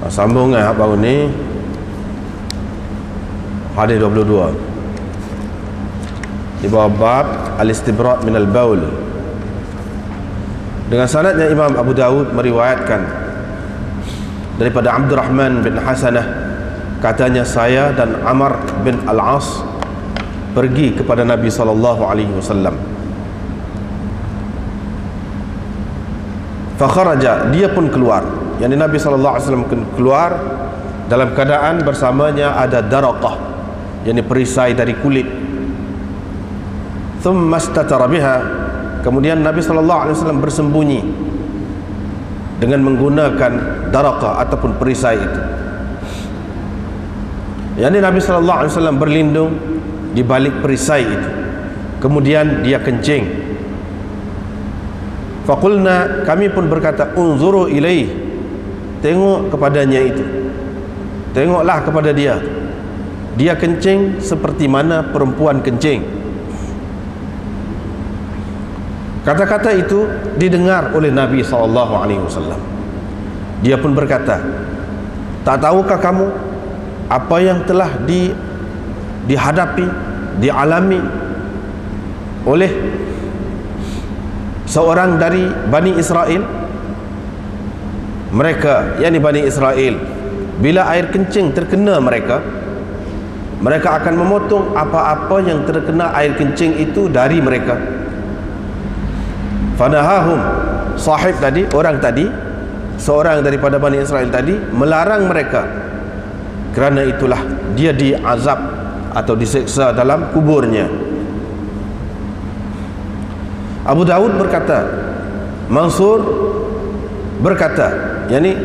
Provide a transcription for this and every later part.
Sambung baru ni hadis 22 di bawah bab al-istibra' min al-baul. Dengan sanadnya Imam Abu Dawud meriwayatkan daripada Abdurrahman bin Hasanah, katanya saya dan Amr bin Al-As pergi kepada Nabi SAW. Fakharaja, dia pun keluar, yakni Nabi SAW keluar dalam keadaan bersamanya ada daraqah, yakni perisai dari kulit. Thumma istatara biha, kemudian Nabi SAW bersembunyi dengan menggunakan daraqah ataupun perisai itu. yakni Nabi SAW berlindung di balik perisai itu. Kemudian dia kencing. Faqulna, kami pun berkata, unzuru ilaih, tengok kepadanya itu, tengoklah kepada dia, dia kencing seperti mana perempuan kencing. Kata-kata itu didengar oleh Nabi SAW. Dia pun berkata, tak tahukah kamu apa yang telah dihadapi, dialami oleh seorang dari Bani Israel? Mereka, yakni Bani Israel, bila air kencing terkena mereka, mereka akan memotong apa-apa yang terkena air kencing itu dari mereka. Fanahahum, sahib tadi, orang tadi, seorang daripada Bani Israel tadi melarang mereka. Kerana itulah dia diazab atau diseksa dalam kuburnya. Abu Dawud berkata, Mansur berkata, yakni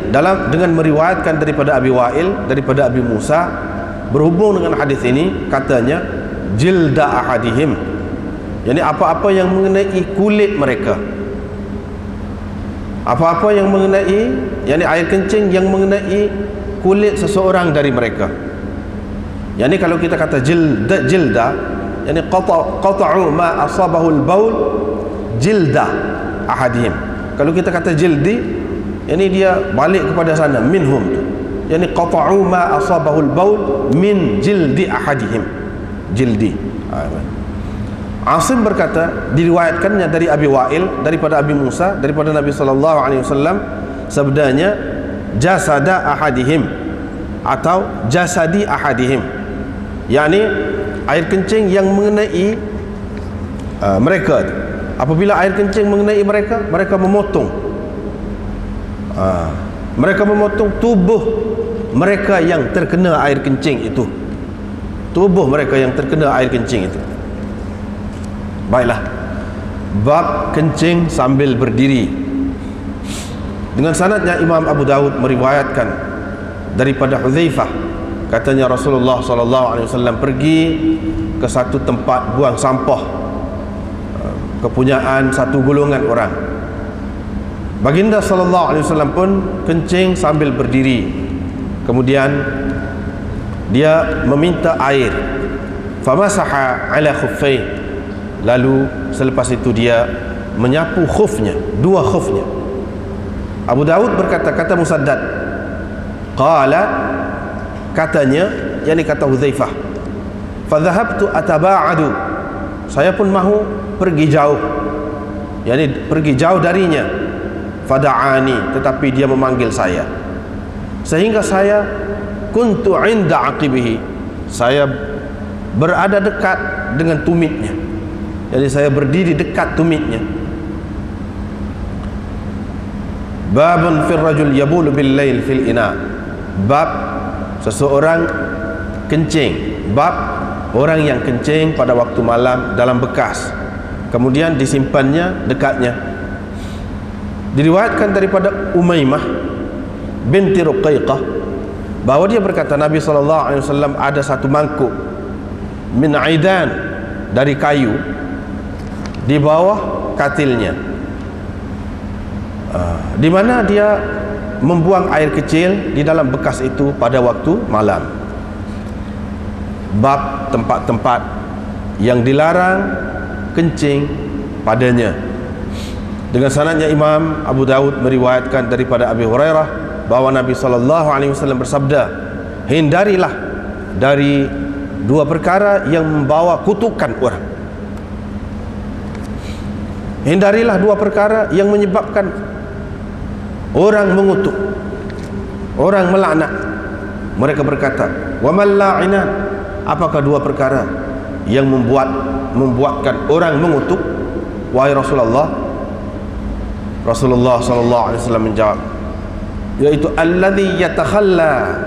dengan meriwayatkan daripada Abi Wa'il, daripada Abi Musa, berhubung dengan hadis ini, katanya jilda ahadihim, yakni apa-apa yang mengenai kulit mereka, apa-apa yang mengenai, yakni air kencing yang mengenai kulit seseorang dari mereka. yakni kalau kita kata jilda, yakni qata'u ma asabahu al-baul jilda ahadihim. Kalau kita kata jildi, ini dia balik kepada sana, minhum, yani qata'u ma asabahu al-baul min jildi ahadihim, jildi. Asim berkata, diriwayatkannya dari Abi Wa'il, daripada Abi Musa, daripada Nabi SAW, sabdanya jasada ahadihim atau jasadi ahadihim, yakni air kencing yang mengenai mereka. Apabila air kencing mengenai mereka, mereka memotong, mereka memotong tubuh mereka yang terkena air kencing itu, tubuh mereka yang terkena air kencing itu. Baiklah, bab kencing sambil berdiri. Dengan sanadnya Imam Abu Dawud meriwayatkan daripada Hudzaifah, katanya Rasulullah SAW pergi ke satu tempat buang sampah kepunyaan satu golongan orang. Baginda SAW pun kencing sambil berdiri. Kemudian dia meminta air, famasaha ala khuffai, lalu selepas itu dia menyapu khufnya, dua khufnya. Abu Dawud berkata, kata Musaddad, qala, katanya, yakni kata Hudzaifah, fadhahabtu ataba'adu, saya pun mahu pergi jauh, yakni pergi jauh darinya. Fada'ani, tetapi dia memanggil saya, sehingga saya kuntu inda aqibihi, saya berada dekat dengan tumitnya, jadi saya berdiri dekat tumitnya. Babun fil rajul yabulu bil lail fil ina, bab seseorang kencing, bab orang yang kencing pada waktu malam dalam bekas, kemudian disimpannya dekatnya. Diriwayatkan daripada Umaymah binti Ruqayqah bahawa dia berkata, Nabi SAW ada satu mangkuk min aidan, dari kayu, di bawah katilnya, di mana dia membuang air kecil di dalam bekas itu pada waktu malam. Bab tempat-tempat yang dilarang kencing padanya. Dengan sanadnya Imam Abu Dawud meriwayatkan daripada Abi Hurairah bahawa Nabi SAW bersabda, hindarilah dari dua perkara yang membawa kutukan orang. Hindarilah dua perkara yang menyebabkan orang mengutuk, orang melaknat. Mereka berkata, wa man la'inan, apakah dua perkara yang membuatkan orang mengutuk, wahai Rasulullah? Rasulullah SAW menjawab, yaitu alladhi yatakhalla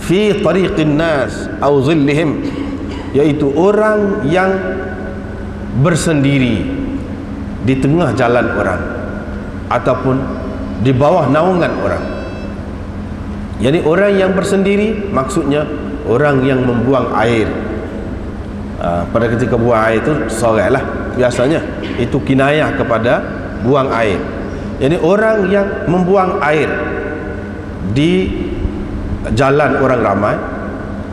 fi tariqin nas au zillihim, yaitu orang yang bersendiri di tengah jalan orang ataupun di bawah naungan orang. Jadi orang yang bersendiri maksudnya orang yang membuang air. Pada ketika buang air itu sorai lah biasanya, itu kinayah kepada buang air. Jadi orang yang membuang air di jalan orang ramai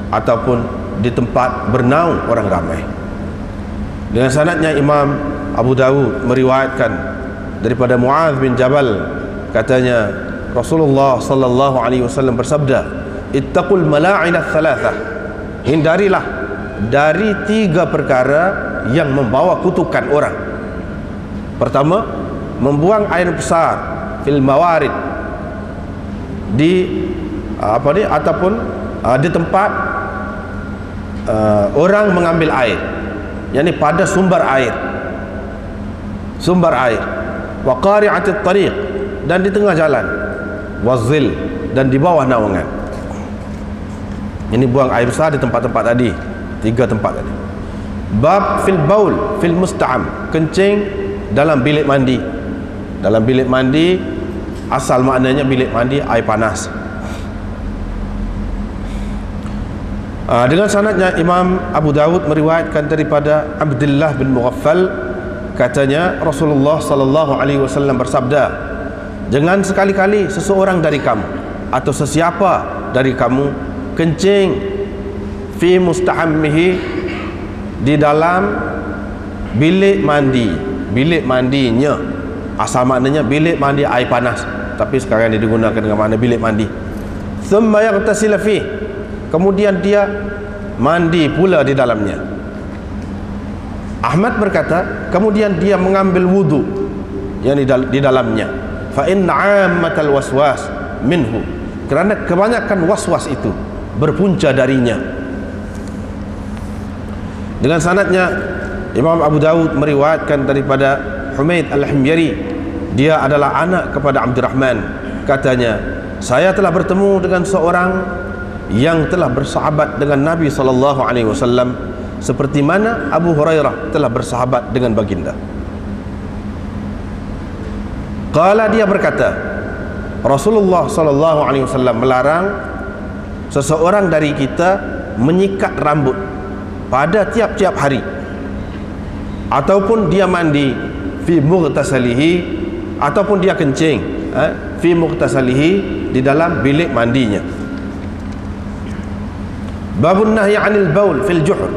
ataupun di tempat bernaung orang ramai. Dengan sanadnya Imam Abu Dawud meriwayatkan daripada Muadz bin Jabal, katanya Rasulullah sallallahu alaihi wasallam bersabda, ittaqul mala'inat thalathah, hindarilah dari tiga perkara yang membawa kutukan orang. Pertama, membuang air besar fil mawarid, di ataupun di tempat orang mengambil air, yakni pada sumber air, wa qari'atit tariq, dan di tengah jalan, wazil, dan di bawah naungan. Ini buang air besar di tempat-tempat tadi, tiga tempat tadi. Bab fil baul fil musta'am, kencing dalam bilik mandi. Dalam bilik mandi, asal maknanya bilik mandi air panas. Dengan sanadnya Imam Abu Dawud meriwayatkan daripada Abdullah bin Mughaffal, katanya Rasulullah sallallahu alaihi wasallam bersabda, jangan sekali-kali seseorang dari kamu atau sesiapa dari kamu kencing fi mustahammihi, di dalam bilik mandi. Bilik mandinya asal maknanya bilik mandi air panas, tapi sekarang dia digunakan dengan makna bilik mandi. Thumma yaghtasil fi, kemudian dia mandi pula di dalamnya. Ahmad berkata, kemudian dia mengambil wudu yang di dalamnya. Fa inna ammatal waswas minhu, kerana kebanyakan waswas itu berpunca darinya. Dengan sanadnya Imam Abu Dawud meriwayatkan daripada Humaid Al-Himyari, dia adalah anak kepada Abdurrahman, katanya, saya telah bertemu dengan seorang yang telah bersahabat dengan Nabi SAW seperti mana Abu Hurairah telah bersahabat dengan baginda. Qala, dia berkata, Rasulullah SAW melarang seseorang dari kita menyikat rambut pada tiap-tiap hari, ataupun dia mandi fi mughtasalihi, ataupun dia kencing fi mughtasalihi, di dalam bilik mandinya. Babun nahyi 'anil baul fil juhur,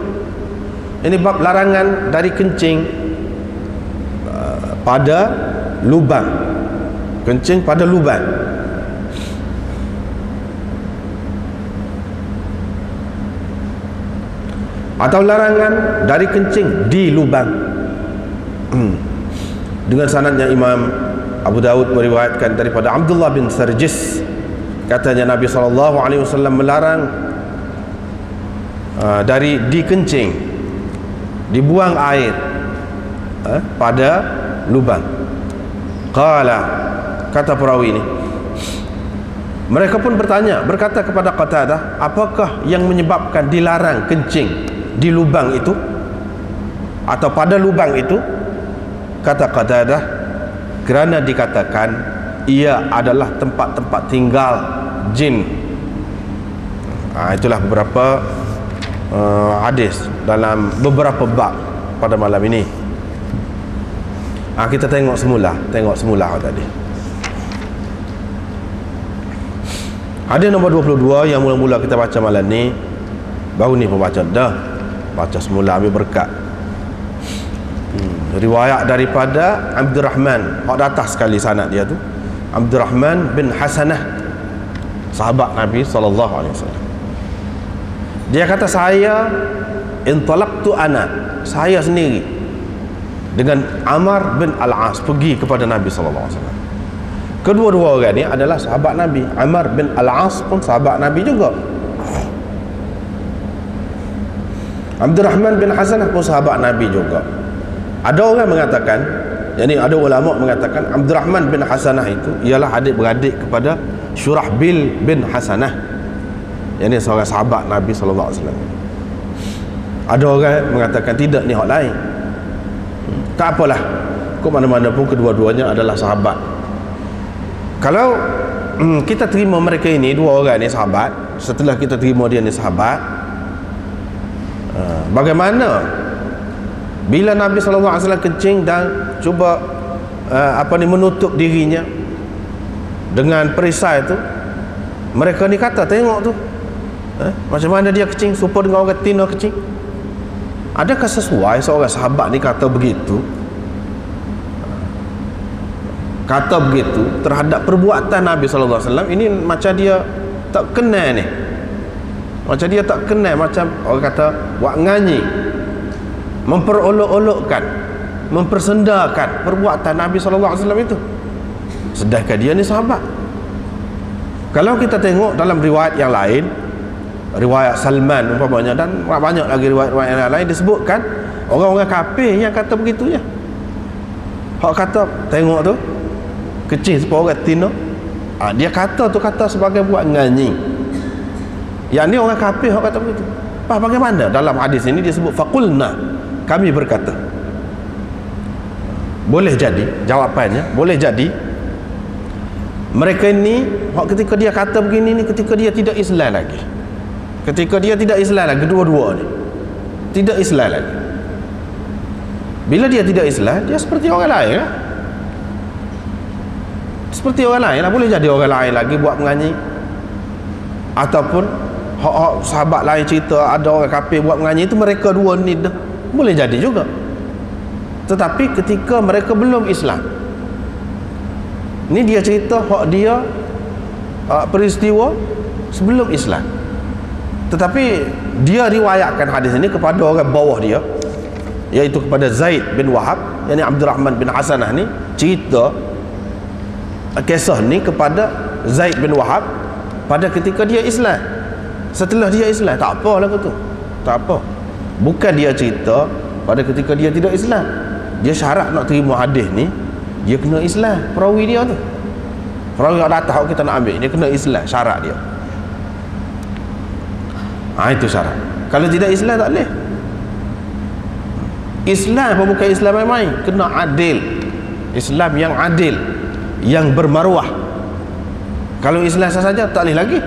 ini bab larangan dari kencing pada lubang. Kencing pada lubang. Atau larangan dari kencing di lubang. Dengan sanadnya Imam Abu Dawud meriwayatkan daripada Abdullah bin Sarjis, katanya Nabi SAW melarang dari dikencing, dibuang air pada lubang. Qala, kata perawi ini, mereka pun berkata kepada Qatadah, apakah yang menyebabkan dilarang kencing di lubang itu atau pada lubang itu? Kata Qatadah, kerana dikatakan ia adalah tempat-tempat tinggal jin. Itulah beberapa hadis dalam beberapa bab pada malam ini. Kita tengok semula tadi. Hadis nombor 22 yang mula-mula kita baca malam ni, baru ni pembaca dah. Baca semula ambil berkat. Riwayat daripada Abdurrahman, hak atas sekali sanad dia tu, Abdurrahman bin Hasanah sahabat Nabi SAW. Dia kata, saya intalaqtu ana, saya sendiri dengan Amr bin Al-As pergi kepada Nabi SAW. Kedua-dua orang ni adalah sahabat Nabi. Amr bin Al-As pun sahabat Nabi juga. Abdurrahman bin Hasanah pun sahabat Nabi juga. Ada orang mengatakan, jadi ada ulama mengatakan Abdurrahman bin Hasanah itu ialah adik-beradik kepada Syurahbil bin Hasanah. Yang ni seorang sahabat Nabi SAW. Ada orang mengatakan tidak, ni hak lain. Tak apalah, ke mana-mana pun kedua-duanya adalah sahabat. Kalau kita terima mereka ini, dua orang ni sahabat, setelah kita terima dia ni sahabat, bagaimana bila Nabi SAW kencing dan cuba menutup dirinya dengan perisai tu, mereka ni kata, tengok tu, macam mana dia kencing serupa dengan orang tina kencing. Adakah sesuai seorang sahabat ni kata begitu, terhadap perbuatan Nabi SAW? Ini macam dia tak kenal ni, macam dia tak kenal, macam orang kata buat nganyi, memperolok-olokkan, mempersendakan perbuatan Nabi SAW itu, sedangkan dia ni sahabat. Kalau kita tengok dalam riwayat yang lain, riwayat Salman umpamanya, dan banyak lagi riwayat yang lain, disebutkan orang-orang kafir yang kata begitu je. Hak kata, tengok tu kecil seperti orang tina, dia kata tu kata sebagai buat nganyi. Yang ni orang kafir hak kata begitu. Bagaimana dalam hadis ini disebut faqulna, kami berkata? Boleh jadi, jawapannya boleh jadi mereka ini ketika dia kata begini ni, ketika dia tidak Islam lagi. Ketika dia tidak Islam lagi, kedua-dua ni tidak Islam lagi. Bila dia tidak Islam, dia seperti orang lain lah. Seperti orang lain lah. Boleh jadi orang lain lagi buat menganyi, ataupun sahabat lain cerita ada orang kafir buat menganyi, itu mereka dua ni dah. Boleh jadi juga. Tetapi ketika mereka belum Islam, ni dia cerita dia peristiwa sebelum Islam, tetapi dia riwayatkan hadis ini kepada orang bawah dia, iaitu kepada Zaid bin Wahab. Yang ni Abdurrahman bin Hasanah ni cerita kisah ni kepada Zaid bin Wahab pada ketika dia Islam. Setelah dia Islam, tak apa lah tu, tak apa. Bukan dia cerita pada ketika dia tidak Islam. Dia syarat nak terima hadis ni, dia kena Islam. Perawi dia tu, perawi yang datang kita nak ambil, dia kena Islam, syarat dia. Itu syarat. Kalau tidak Islam tak boleh. Islam apa bukan Islam main-main, kena adil. Islam yang adil, yang bermaruah. Kalau Islam saja tak boleh lagi.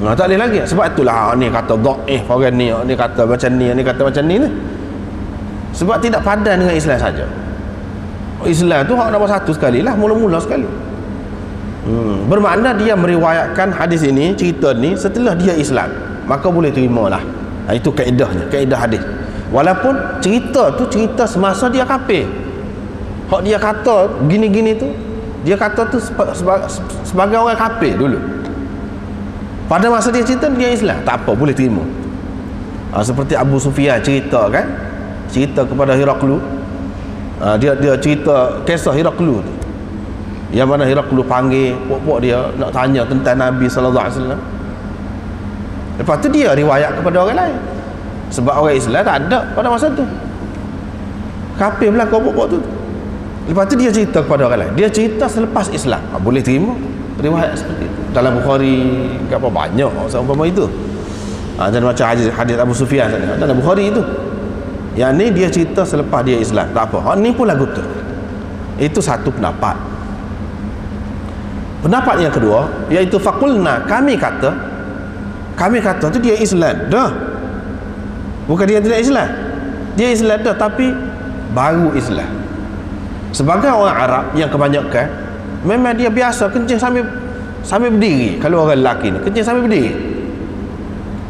Tak boleh lagi. Sebab itulah ni kata dhaif, orang ni kata macam ni, ni kata macam ni. Sebab tidak padan dengan Islam saja. Islam tu hak nombor satu sekali lah, mula-mula sekali. Bermakna dia meriwayatkan hadis ini, cerita ni setelah dia Islam, maka boleh terima lah. Itu kaedahnya, kaedah hadis. Walaupun cerita tu cerita semasa dia kafir. Hak dia kata gini-gini tu, dia kata tu sebagai orang kafir dulu. Pada masa dia cerita, dia Islam, tak apa, boleh terima. Seperti Abu Sufyan cerita kan, cerita kepada Heraklu. Dia cerita kisah Heraklu tu, yang mana Heraklu panggil pok-pok dia nak tanya tentang Nabi SAW. Lepas tu dia riwayat kepada orang lain, sebab orang Islam tak ada pada masa tu, kafir belakang pok-pok tu. Lepas tu dia cerita kepada orang lain, dia cerita selepas Islam. Boleh terima riwayat seperti itu. Dalam Bukhari apa banyak seumpama itu. Jadi macam hadis Abu Sufyan dalam Bukhari itu. Yang ni dia cerita selepas dia Islam, tak apa. Ni pun lagu tu. Itu satu pendapat. Pendapat yang kedua, iaitu faqulna, kami kata tu dia Islam dah. Bukan dia tidak Islam, dia Islam dah, tapi baru Islam. Sebagai orang Arab yang kebanyakan, memang dia biasa kencing sambil berdiri. Kalau orang lelaki ni kencing sambil berdiri.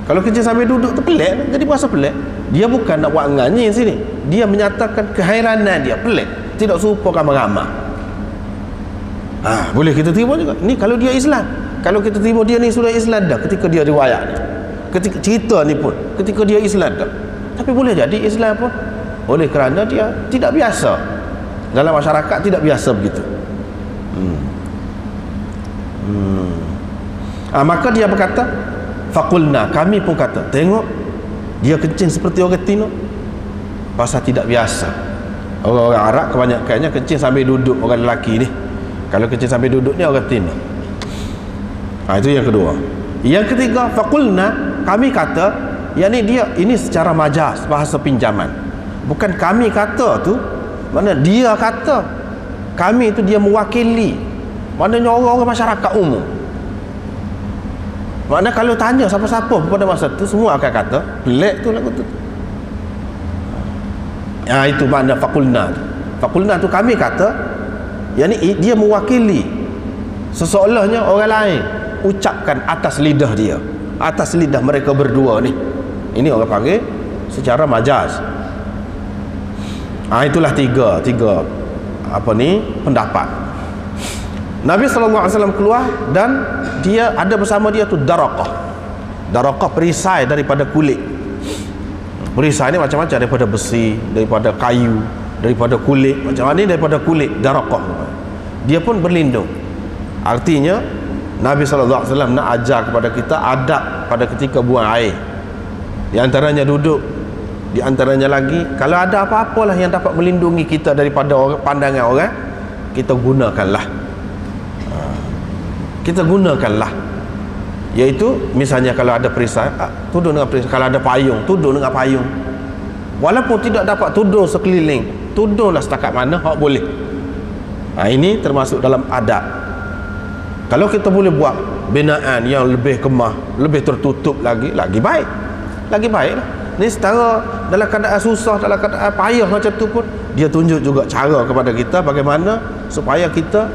Kalau kencing sambil duduk tu pelik, jadi berasa pelik. Dia bukan nak buat nganyi sini, dia menyatakan keheranan dia, pelik, tidak serupa ramai-ramai. Boleh kita terima juga. Ni kalau dia Islam, kalau kita terima dia ni sudah Islam dah ketika dia riwayat ni, ketika cerita ni pun ketika dia Islam dah. Tapi boleh jadi Islam pun oleh kerana dia tidak biasa dalam masyarakat, tidak biasa begitu. Maka dia berkata, faqulna, kami pun kata, tengok dia kencing seperti orang Tino, pasal tidak biasa. Orang-orang Arab kebanyakannya kencing sambil duduk. Orang lelaki ni kalau kencing sambil duduk ni orang Tino. Itu yang kedua. Yang ketiga, faqulna, kami kata, yakni dia ini secara majaz, bahasa pinjaman. Bukan kami kata tu, mana dia kata. Kami itu dia mewakili, maknanya orang-orang masyarakat umum. Makna kalau tanya siapa-siapa pada masa tu, semua akan kata pelik tu lagu tu. Itu makna faqulna. Faqulna tu kami kata, yakni dia mewakili, seseolahnya orang lain ucapkan atas lidah dia, atas lidah mereka berdua ni. Ini orang panggil secara majaz. Itulah tiga pendapat. Nabi SAW keluar dan dia ada bersama dia tu daraqah perisai daripada kulit. Perisai ni macam-macam, daripada besi, daripada kayu, daripada kulit, macam ni daripada kulit, daraqah. Dia pun berlindung. Artinya Nabi SAW nak ajar kepada kita adab pada ketika buang air. Di antaranya duduk, di antaranya lagi kalau ada apa-apalah yang dapat melindungi kita daripada pandangan orang, kita gunakanlah, iaitu misalnya kalau ada perisai, tudung dengan perisai. Kalau ada payung, tudung dengan payung. Walaupun tidak dapat tudung sekeliling, tudunglah setakat mana hak boleh. Ini termasuk dalam adab. Kalau kita boleh buat binaan yang lebih kemah, lebih tertutup lagi baik, lagi baiklah. Ni setara dalam keadaan susah, dalam keadaan payah macam tu pun dia tunjuk juga cara kepada kita bagaimana supaya kita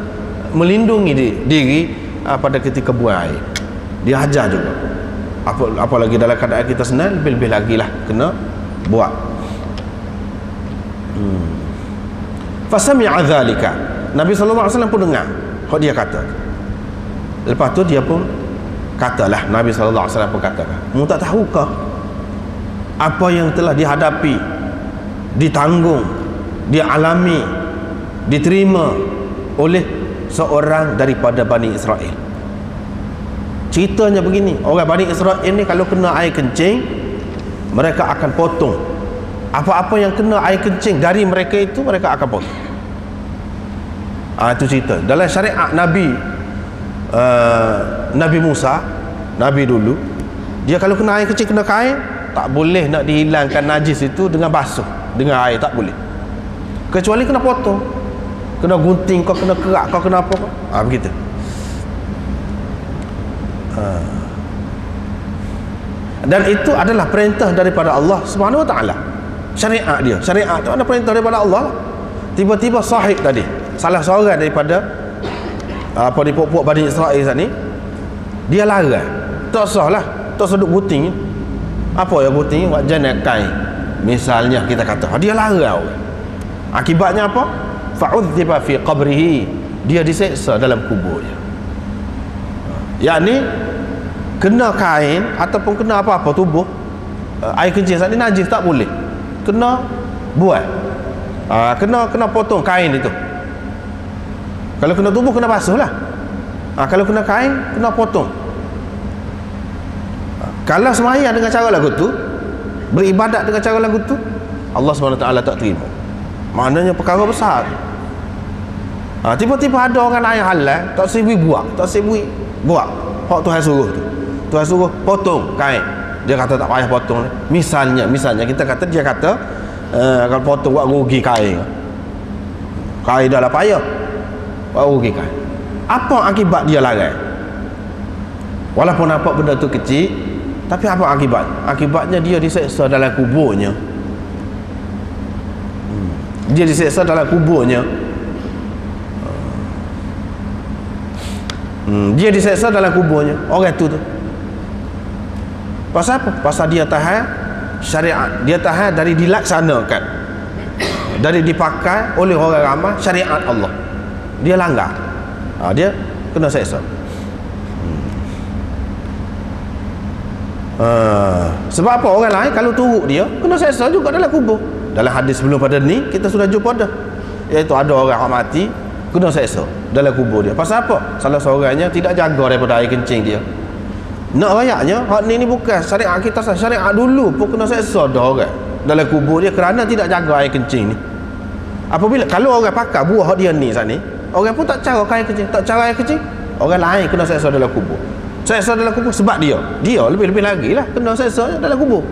melindungi diri pada ketika buang air. Dia ajar juga. Apalagi dalam keadaan kita senang, lebih-lebih lagi lah kena buat. Fasami'a dzalika, Nabi SAW pun dengar hak dia kata. Lepas tu dia pun katalah, Nabi SAW pun katakan, mu tak tahukah apa yang telah dihadapi, ditanggung, dialami, diterima oleh seorang daripada Bani Israel. Ceritanya begini, orang Bani Israel ni kalau kena air kencing, mereka akan potong. Apa-apa yang kena air kencing dari mereka itu, mereka akan potong. Itu cerita dalam syariat Nabi Musa, Nabi dulu, dia kalau kena air kencing, kena kain, tak boleh nak dihilangkan najis itu dengan basuh, dengan air, tak boleh. Kecuali kena potong, kena gunting, kau kena kerak, kau kena apa, begitu. Dan itu adalah perintah daripada Allah Subhanahu Wa Taala. Syariat dia, syariat itu ada perintah daripada Allah. Tiba-tiba sahib tadi, salah seorang daripada di puak-puak Bani Israel ni, dia larang, tak sah lah, tak seduk gunting. Apa yang gunting? Buat jangan kain, misalnya kita kata, dia larang. Akibatnya apa? Fa'udhiba fi qabrihi, dia diseksa dalam kuburnya. Yakni kena kain ataupun kena apa-apa tubuh, air kencing saat ni najis, tak boleh, kena buat, kena potong kain itu. Kalau kena tubuh, kena basuh lah. Kalau kena kain, kena potong. Kalau sembahyang dengan cara lagu tu, beribadat dengan cara lagu tu, Allah SWT tak terima. Maknanya perkara besar. Tiba-tiba ada orang lain halal, tak sibuk buat hak Tuhan suruh tu. Tuhan suruh potong kain, dia kata tak payah potong. Misalnya kita kata, dia kata kalau potong buat rugi kain dah lah payah, buat rugi kain. Apa akibat dia larang? Walaupun nampak benda tu kecil, tapi apa akibat? Akibatnya dia diseksa dalam kuburnya. Dia diseksa dalam kuburnya. Dia diseksa dalam kuburnya, orang tu. Pasal apa? Pasal dia tahan syariat, dia tahan dari dilaksanakan, dari dipakai oleh orang ramai syariat Allah. Dia langgar. Dia kena seksa. Sebab apa? Orang lain kalau turut dia kena seksa juga dalam kubur. Dalam hadis sebelum pada ni kita sudah jumpa dah, iaitu ada orang yang mati kena seksa dalam kubur dia. Pasal apa? Salah seorangnya tidak jaga daripada air kencing dia. Nak rayaknya hak ni bukan syariat kita, syariat dulu pun kena seksa dah orang dalam kubur dia kerana tidak jaga air kencing ni. Apabila kalau orang pakai buah hak dia ni saat ni, orang pun tak cara air kencing, tak cara air kencing, orang lain kena seksa dalam kubur. Seksa dalam kubur sebab dia lebih-lebih lagi lah kena seksa dalam kubur.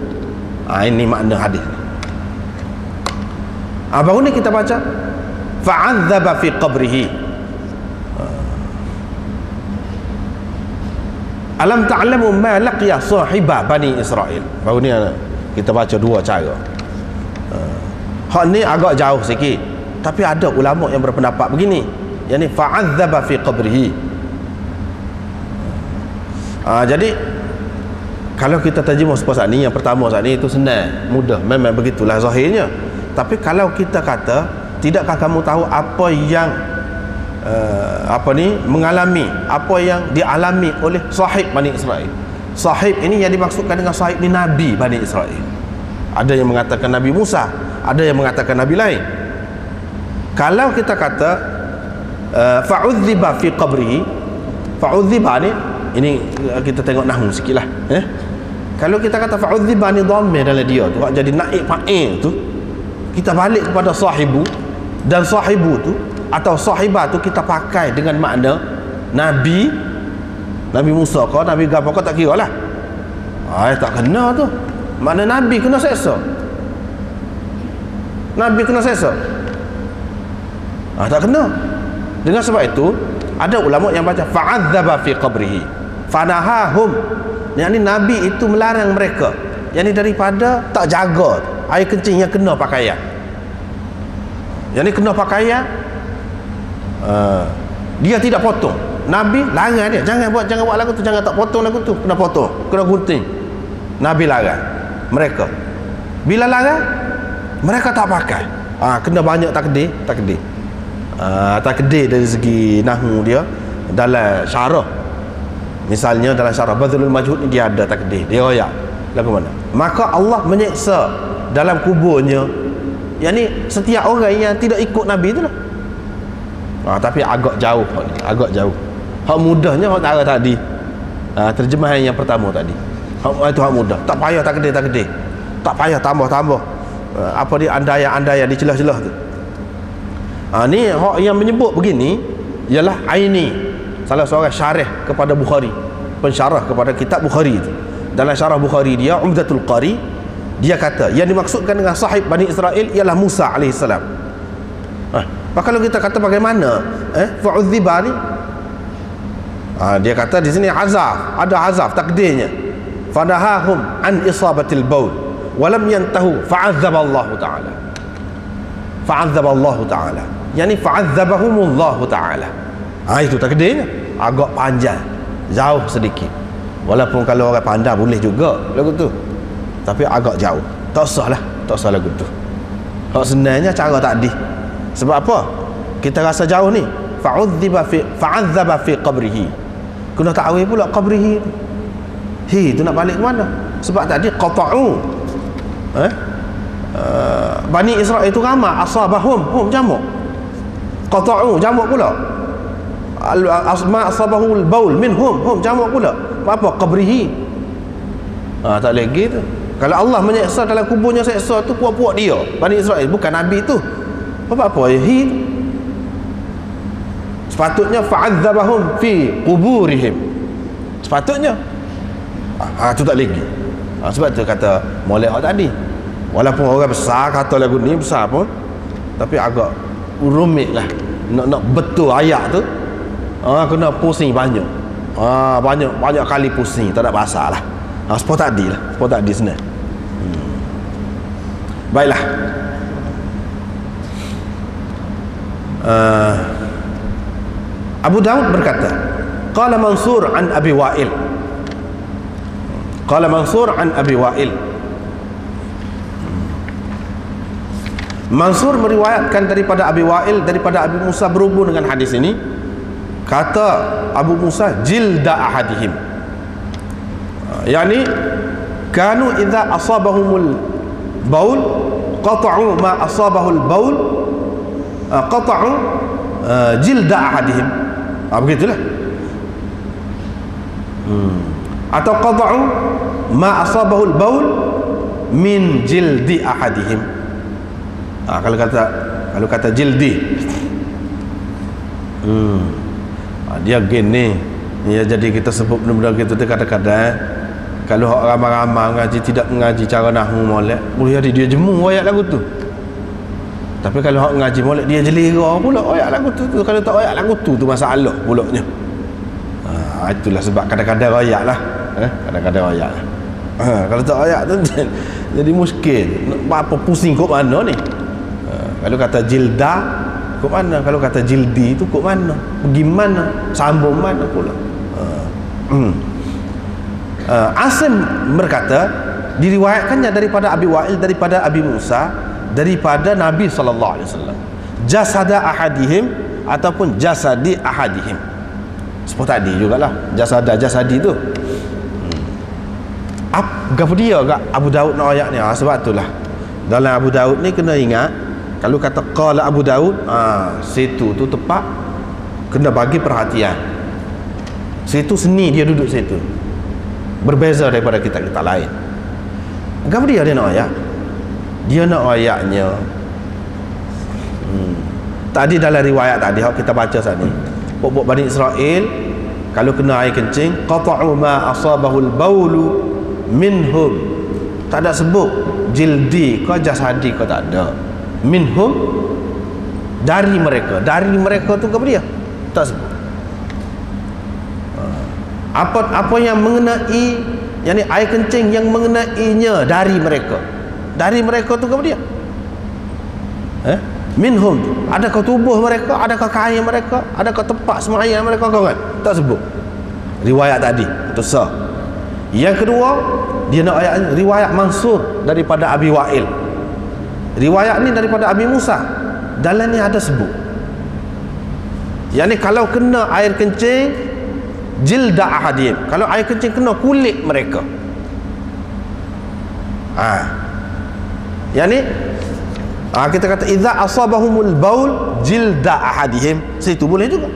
Ini makna hadis. Baru ni kita baca fa'adzaba fi qabrihi. Alam ta'lamu ma laqiya sahiba Bani Israel. Baru ni kita baca dua cara. Hak ni agak jauh sikit, tapi ada ulama yang berpendapat begini, yakni fa'adzaba fi qabrihi. Jadi kalau kita terjemah saat ni, yang pertama saat ni itu senang, mudah, memang begitulah zahirnya. Tapi kalau kita kata, tidakkah kamu tahu apa yang mengalami, apa yang dialami oleh sahib Bani Israel? Sahib ini yang dimaksudkan dengan sahib ni Nabi Bani Israel. Ada yang mengatakan Nabi Musa, ada yang mengatakan Nabi lain. Kalau kita kata fa'udziba fi qabrihi, fa'udziba ni, ini kita tengok nahwu sikit lah. Kalau kita kata fa'udziba ni dhamir dalam dia tu, jadi naib fa'il tu, kita balik kepada sahibu, dan sahibu tu atau sahibah tu kita pakai dengan makna Nabi Musa ke Nabi Gapa ke, tak kira lah. Tak kena tu. Makna Nabi kena seksa, Nabi kena seksa. Tak kena. Dengan sebab itu ada ulama yang baca fa'adzaba fi qabrihi fanahahum, yakni Nabi itu melarang mereka, yakni daripada tak jaga air kencing yang kena pakaian. Yang ni kena pakaian, dia tidak potong. Nabi larang dia, jangan buat lagu tu, jangan tak potong lagu tu, kena potong, kena gunting. Nabi larang mereka. Bila larang, mereka tak pakai. Kena banyak takdir. Takdir dari segi nahwu dia dalam syarah. Misalnya dalam syarah Badlul Majhud ni dia ada takdir, dia royak lagu mana. Maka Allah menyeksa dalam kuburnya, yakni setiap orang yang tidak ikut Nabi itulah. Tapi agak jauh, agak jauh. Hak mudahnya hak cara tadi, terjemahan yang pertama tadi. Itu hak mudah, tak payah takdir, tak payah tambah apa dia andaian di celah-celah tu. Ni hak yang menyebut begini ialah Aini, salah seorang syarih kepada Bukhari, pensyarah kepada kitab Bukhari itu. Dalam syarah Bukhari dia Umdatul Qari, dia kata yang dimaksudkan dengan sahib Bani Israel ialah Musa alaihissalam. Maka kalau kita kata bagaimana fa'udziba ni, dia kata di sini azaf, ada azaf takdirnya. Fadahahum an isabatil baul wa lam yantahu fa'adzaba Allah taala. Fa'adzaba Allah taala, yakni fa'adzabahumullah taala. Itu takdirnya, agak panjang, jauh sedikit. Walaupun kalau orang pandai boleh juga lagu tu, tapi agak jauh, tak sah lagu tu. Hak senangnya cara tadi. Sebab apa? Kita rasa jauh ni. Fa'adzaba fi qabrihi. Kena ta'wil pula qabrihi. Tu nak balik ke mana? Sebab tadi qata'u. Bani Israel itu ramai, asabahum jamak. Qata'u jamak pula. Ma asabahul baul minhum jamak pula. Apa qabrihi? Tak lagi tu. Kalau Allah menyeksa dalam kuburnya, seksa tu puak-puak dia Bani Israel, bukan Nabi tu. Apa sepatutnya fa'adzabahum fi quburihim, sepatutnya. Itu tak lagi. Sebab tu kata molek tadi, walaupun orang besar kata lagu ni besar pun, tapi agak rumit lah nak betul ayat tu. Kena pusing banyak, banyak kali pusing, tak ada bahasa lah. Seperti tadi senang. Baiklah. Abu Daud berkata, qala Mansur an Abi Wa'il, Mansur meriwayatkan daripada Abi Wa'il, daripada Abi Musa berhubung dengan hadis ini. Kata Abu Musa, jilda ahadihim. Yani kanu idza asabahumul baul qata'u ma asabahul baul, qata'u jilda ahadihim. Begitulah. Atau qata'u ma asabahul baul min jildi ahadihim. Kalau kata jildi, dia gini ya, jadi kita sebut benda-benda gitu tu kadang-kadang kalau orang ramai-ramai ngaji tidak mengaji cara nahwu molek, boleh jadi dia jemu ayat lagu tu. Tapi kalau hak ngaji molek dia jelira pula ayat lagu tu. Kalau tak ayat lagu tu masalah pulaknya. Itulah sebab kadang-kadang ayat lah. Kadang-kadang ayat lah. Kalau tak ayat tu jadi muskil. Apa pusing kok mana ni? Kalau kata jilda kok mana? Kalau kata jildi tu kok mana? Pergi mana? Sambung mana pula? Asim berkata, diriwayatkannya daripada Abi Wa'il, daripada Abi Musa, daripada Nabi SAW, jasada ahadihim ataupun jasadi ahadihim. Seperti tadi jugalah, jasadi tu. Apa dia kat Abu Daud nak ayat ni? Sebab itulah dalam Abu Daud ni kena ingat, kalau kata qala Abu Daud, situ tu tepat kena bagi perhatian. Situ seni dia duduk situ, berbeza daripada kita-kita lain. Apa dia nak ayat? Dia nak ayatnya tadi dalam riwayat tadi kita baca saat ni, pokok Bani Israel kalau kena air kencing, qata'u ma asabahul baulu minhum. Tak ada sebut jildi ke jasadi ke, tak ada. Minhum, dari mereka. Dari mereka tu ke dia? Tak sebut. Apa yang mengenai, yakni air kencing yang mengenainya dari mereka. Dari mereka tu ke dia? Minhum, adakah tubuh mereka, adakah kain mereka, adakah tempat sembahyang mereka, kawan? Tak sebut. Riwayat tadi itu sah. Yang kedua, dia nak ayat riwayat Mansur daripada Abi Wa'il. Riwayat ni daripada Abi Musa. Dalam ni ada sebut, yakni kalau kena air kencing jilda ahadihim, kalau air kencing kena kulit mereka. Yani kita kata idza asabahumul baul jilda ahadihim, situ boleh juga.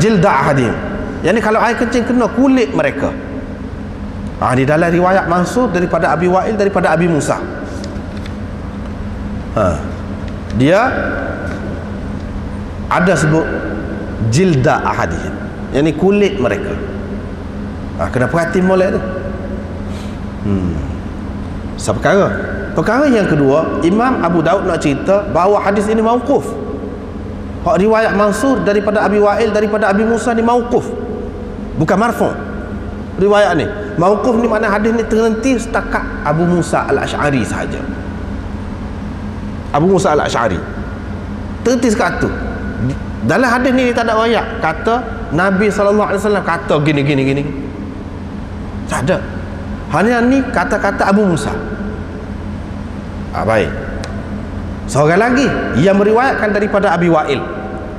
Jilda ahadihim, yani kalau air kencing kena kulit mereka. Di dalam riwayat Mansur daripada Abi Wa'il, daripada Abi Musa, dia ada sebut jilda ahadihim, yani kulit mereka. Kena perhati molek tu. Perkara yang kedua, Imam Abu Daud nak cerita bahawa hadis ini mauquf. Hak riwayat Mansur daripada Abi Wa'il, daripada Abi Musa ni mauquf, bukan marfu'. Riwayat ni mauquf ni makna hadis ni terhenti setakat Abu Musa Al-Asy'ari sahaja. Abu Musa Al-Asy'ari terhenti setakat tu. Dalam hadis ni tak ada ayat kata Nabi SAW kata gini. Tak ada. Hanya ni kata-kata Abu Musa. Baik. Seorang lagi yang meriwayatkan daripada Abi Wa'il,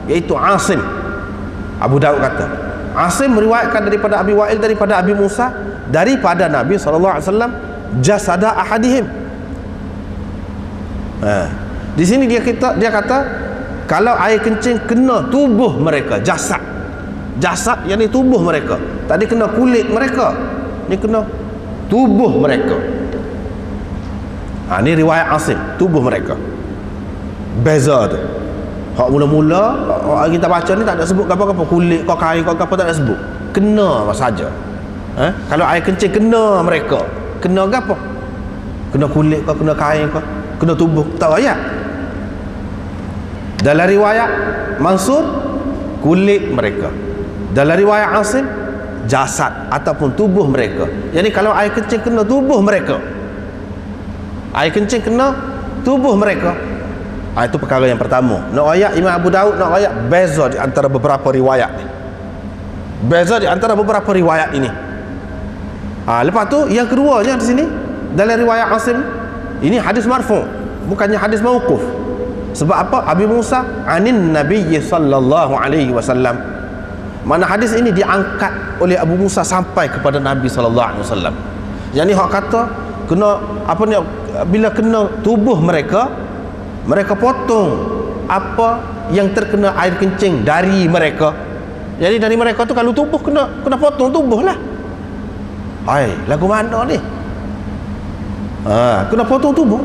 iaitu Asim. Abu Daud kata Asim meriwayatkan daripada Abi Wa'il, daripada Abi Musa, daripada Nabi SAW, jasada ahadihim. Di sini dia kata kalau air kencing kena tubuh mereka, jasad yang ni tubuh mereka. Tadi kena kulit mereka, ni kena tubuh mereka. Ni riwayat Asim, tubuh mereka. Beza tu. Hak mula-mula kita baca ni tak ada sebut apa-apa, kulit kau, kain kau, apa tak ada sebut. Kena saja. Kalau air kencing kena mereka, kena apa? Kena kulit kau, kena kain kau, kena tubuh. Tak ayat. Dalam riwayat Mansur, kulit mereka. Dalam riwayat Asim, jasad ataupun tubuh mereka. Yani kalau air kencing kena tubuh mereka, air kencing kena tubuh mereka. Itu perkara yang pertama. Nak ayat Imam Abu Daud nak ayat beza di antara beberapa riwayat ni. Beza di antara beberapa riwayat ini. Lepas tu yang keduanya di sini dalam riwayat Asim, ini hadis marfu', bukannya hadis mauquf. Sebab apa? Abi Musa anin Nabi sallallahu alaihi wasallam. Mana hadis ini diangkat oleh Abu Musa sampai kepada Nabi sallallahu alaihi wasallam. Yang ni hak kata kena apa ni, bila kena tubuh mereka, mereka potong apa yang terkena air kencing dari mereka. Jadi dari mereka tu kalau tubuh kena potong tubuh lah. Hai, lagu mana ni? Kena potong tubuh.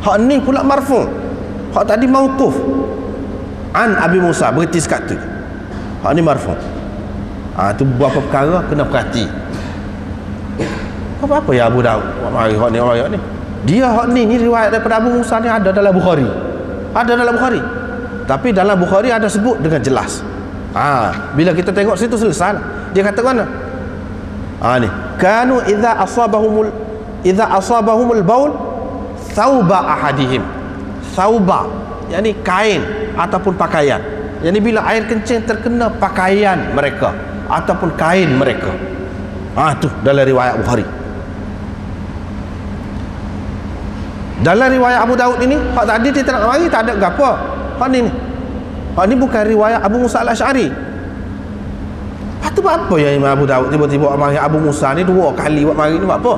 Hak ni pula marfu'. Hak tadi mauquf. An Abi Musa, berhenti sekat tu. Hak ni marfu'. Tu beberapa perkara kena perhati. Apa ya Abu Daud? Hak ni. Dia hak ni riwayat daripada Abu Musa ni ada dalam Bukhari. Ada dalam Bukhari. Tapi dalam Bukhari ada sebut dengan jelas. Bila kita tengok situ selesai. Dia kata mana? Ni. Kanu idza asabahumul baul thauba ahadihim. Thauba, yakni kain ataupun pakaian. Yani bila air kencing terkena pakaian mereka ataupun kain mereka. Tu dalam riwayat Bukhari. Dalam riwayat Abu Daud ini, hak tadi dia tak nak mari, tak ada gapo. Hak ni. Hak ni bukan riwayat Abu Musa al-Asy'ari. Patu apa yang Imam Abu Daud tiba-tiba mari Abu Musa ni dua kali buat mari ni buat apa?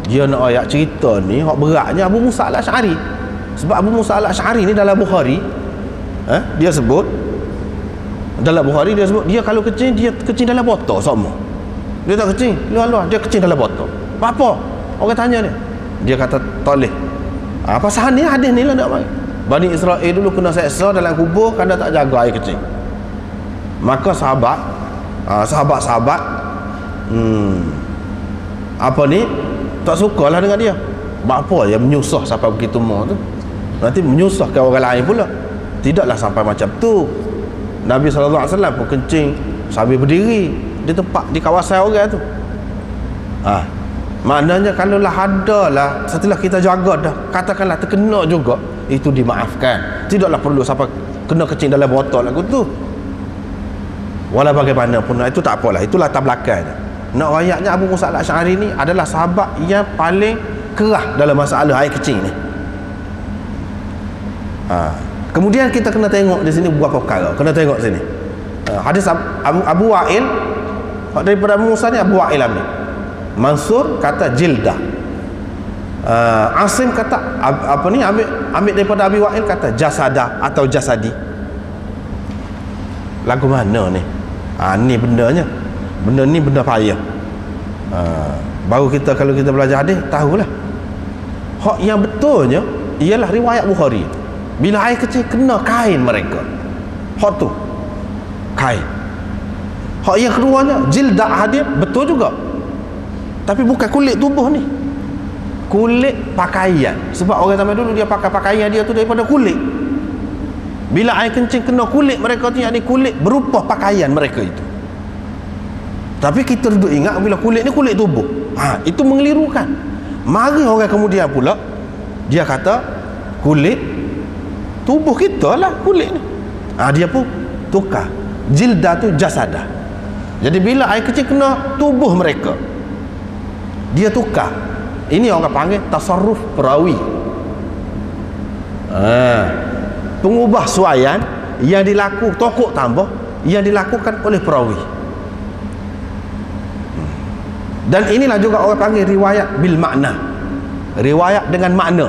Dia nak ayat cerita ni hak beratnya Abu Musa al-Asy'ari. Sebab Abu Musa al-Asy'ari ni dalam Bukhari, dia sebut dalam Bukhari dia sebut dia kalau kecing, dia kecing dalam botol sama. Dia tak kecing luar-luar, dia kecing dalam botol. Apa? Orang tanya dia. Dia kata toleh. Pasal ni hadis ni lah nak mari. Bani Israel dulu kena seksa dalam kubur kerana tak jaga air kecing. Maka sahabat-sahabat apa ni tak sukalah dengan dia. Apa dia menyusah sampai begitu mau tu. Nanti menyusahkan orang lain pula. Tidaklah sampai macam tu. Nabi SAW pun kencing sambil berdiri di tempat, di kawasan orang tu. Maknanya kalau lah ada lah setelah kita jaga dah, katakanlah terkena juga, itu dimaafkan. Tidaklah perlu sampai kena kencing dalam botol lagu tu. Walau bagaimanapun itu tak apalah, itu latar belakang. Nak ayatnya Abu Musa al-Asy'ari ni adalah sahabat yang paling kerah dalam masalah air kecing ni. Kemudian kita kena tengok di sini beberapa perkara. Kena tengok sini. Hadis Abu Wa'il daripada Abu Musa ni, Abu Wa'il ambil. Mansur kata jildah. Asim kata apa ni, ambil daripada Abi Wa'il kata jasada atau jasadi. Lagu mana ni? Ni bendanya. Benda ni benda payah. Baru kita kalau kita belajar hadis tahulah. Hak yang betulnya ialah riwayat Bukhari. Bila air kecil kena kain mereka. Hak tu kain. Hak yang keduanya jildah hadir, betul juga. Tapi bukan kulit tubuh ni. Kulit pakaian. Sebab orang zaman dulu dia pakai pakaian dia tu daripada kulit. Bila air kencing kena kulit mereka tu, yakni kulit berupa pakaian mereka itu. Tapi kita duduk ingat bila kulit ni kulit tubuh. Itu mengelirukan. Mari orang kemudian pula dia kata kulit tubuh kita lah kulit ni. Dia pun tukar. Jildah tu jasadah. Jadi bila air kecil kena tubuh mereka, dia tukar. Ini orang panggil tasarruf perawi. Pengubah suaian yang dilakukan tokok tambah yang dilakukan oleh perawi. Dan inilah juga orang panggil riwayat bil makna. Riwayat dengan makna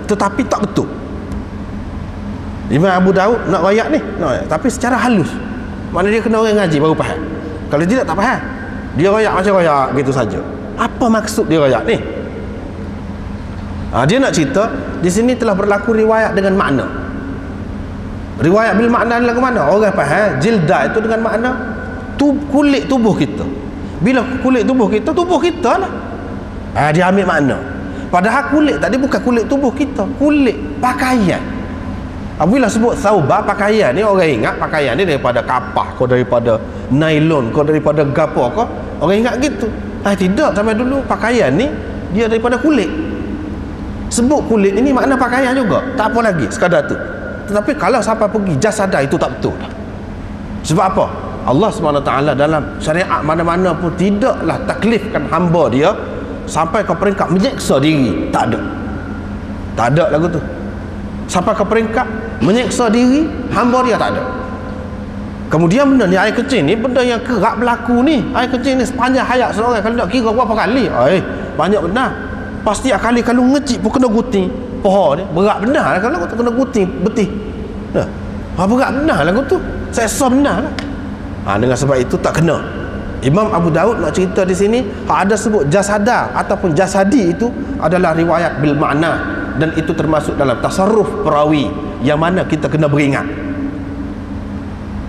tetapi tak betul. Imam Abu Daud nak riwayat ni, tapi secara halus. Mana dia kena orang ngaji baru faham. Kalau tidak tak faham. Dia riwayat macam riwayat gitu saja. Apa maksud dia riwayat ni? Dia nak cerita di sini telah berlaku riwayat dengan makna. Riwayat bil makna adalah ke mana? Orang faham jildah itu dengan makna kulit tubuh kita. Bila kulit tubuh kita lah. Dia ambil makna. Padahal kulit tadi bukan kulit tubuh kita, kulit pakaian. Bila sebut sauba pakaian ni, orang ingat pakaian ni daripada kapah kau, daripada nylon kau, daripada gapo kau. Orang ingat gitu. Tidak, sampai dulu pakaian ni dia daripada kulit. Sebut kulit ini makna pakaian juga. Tak apa lagi sekadar tu. Tetapi kalau sampai pergi jasada itu tak betul. Sebab apa? Allah SWT dalam syariat mana-mana pun tidaklah taklifkan hamba dia sampai ke peringkat menyeksa diri. Tak ada. Tak ada lagu tu. sampai ke peringkat menyiksa diri hamba dia tak ada. Kemudian benda ni, air kencing ni benda yang kerap berlaku ni. Air kencing ni sepanjang hayat seorang, kalau nak kira berapa kali, banyak benar. Pasti kali kalau ngecik pun kena guting pohon ni, berat benar lah kalau kena guting betih. Berat benar lah tu, seksa benar lah. Dengan sebab itu tak kena. Imam Abu Daud nak cerita di sini, ada sebut jasada ataupun jasadi itu adalah riwayat bil makna, dan itu termasuk dalam tasarruf perawi yang mana kita kena beringat.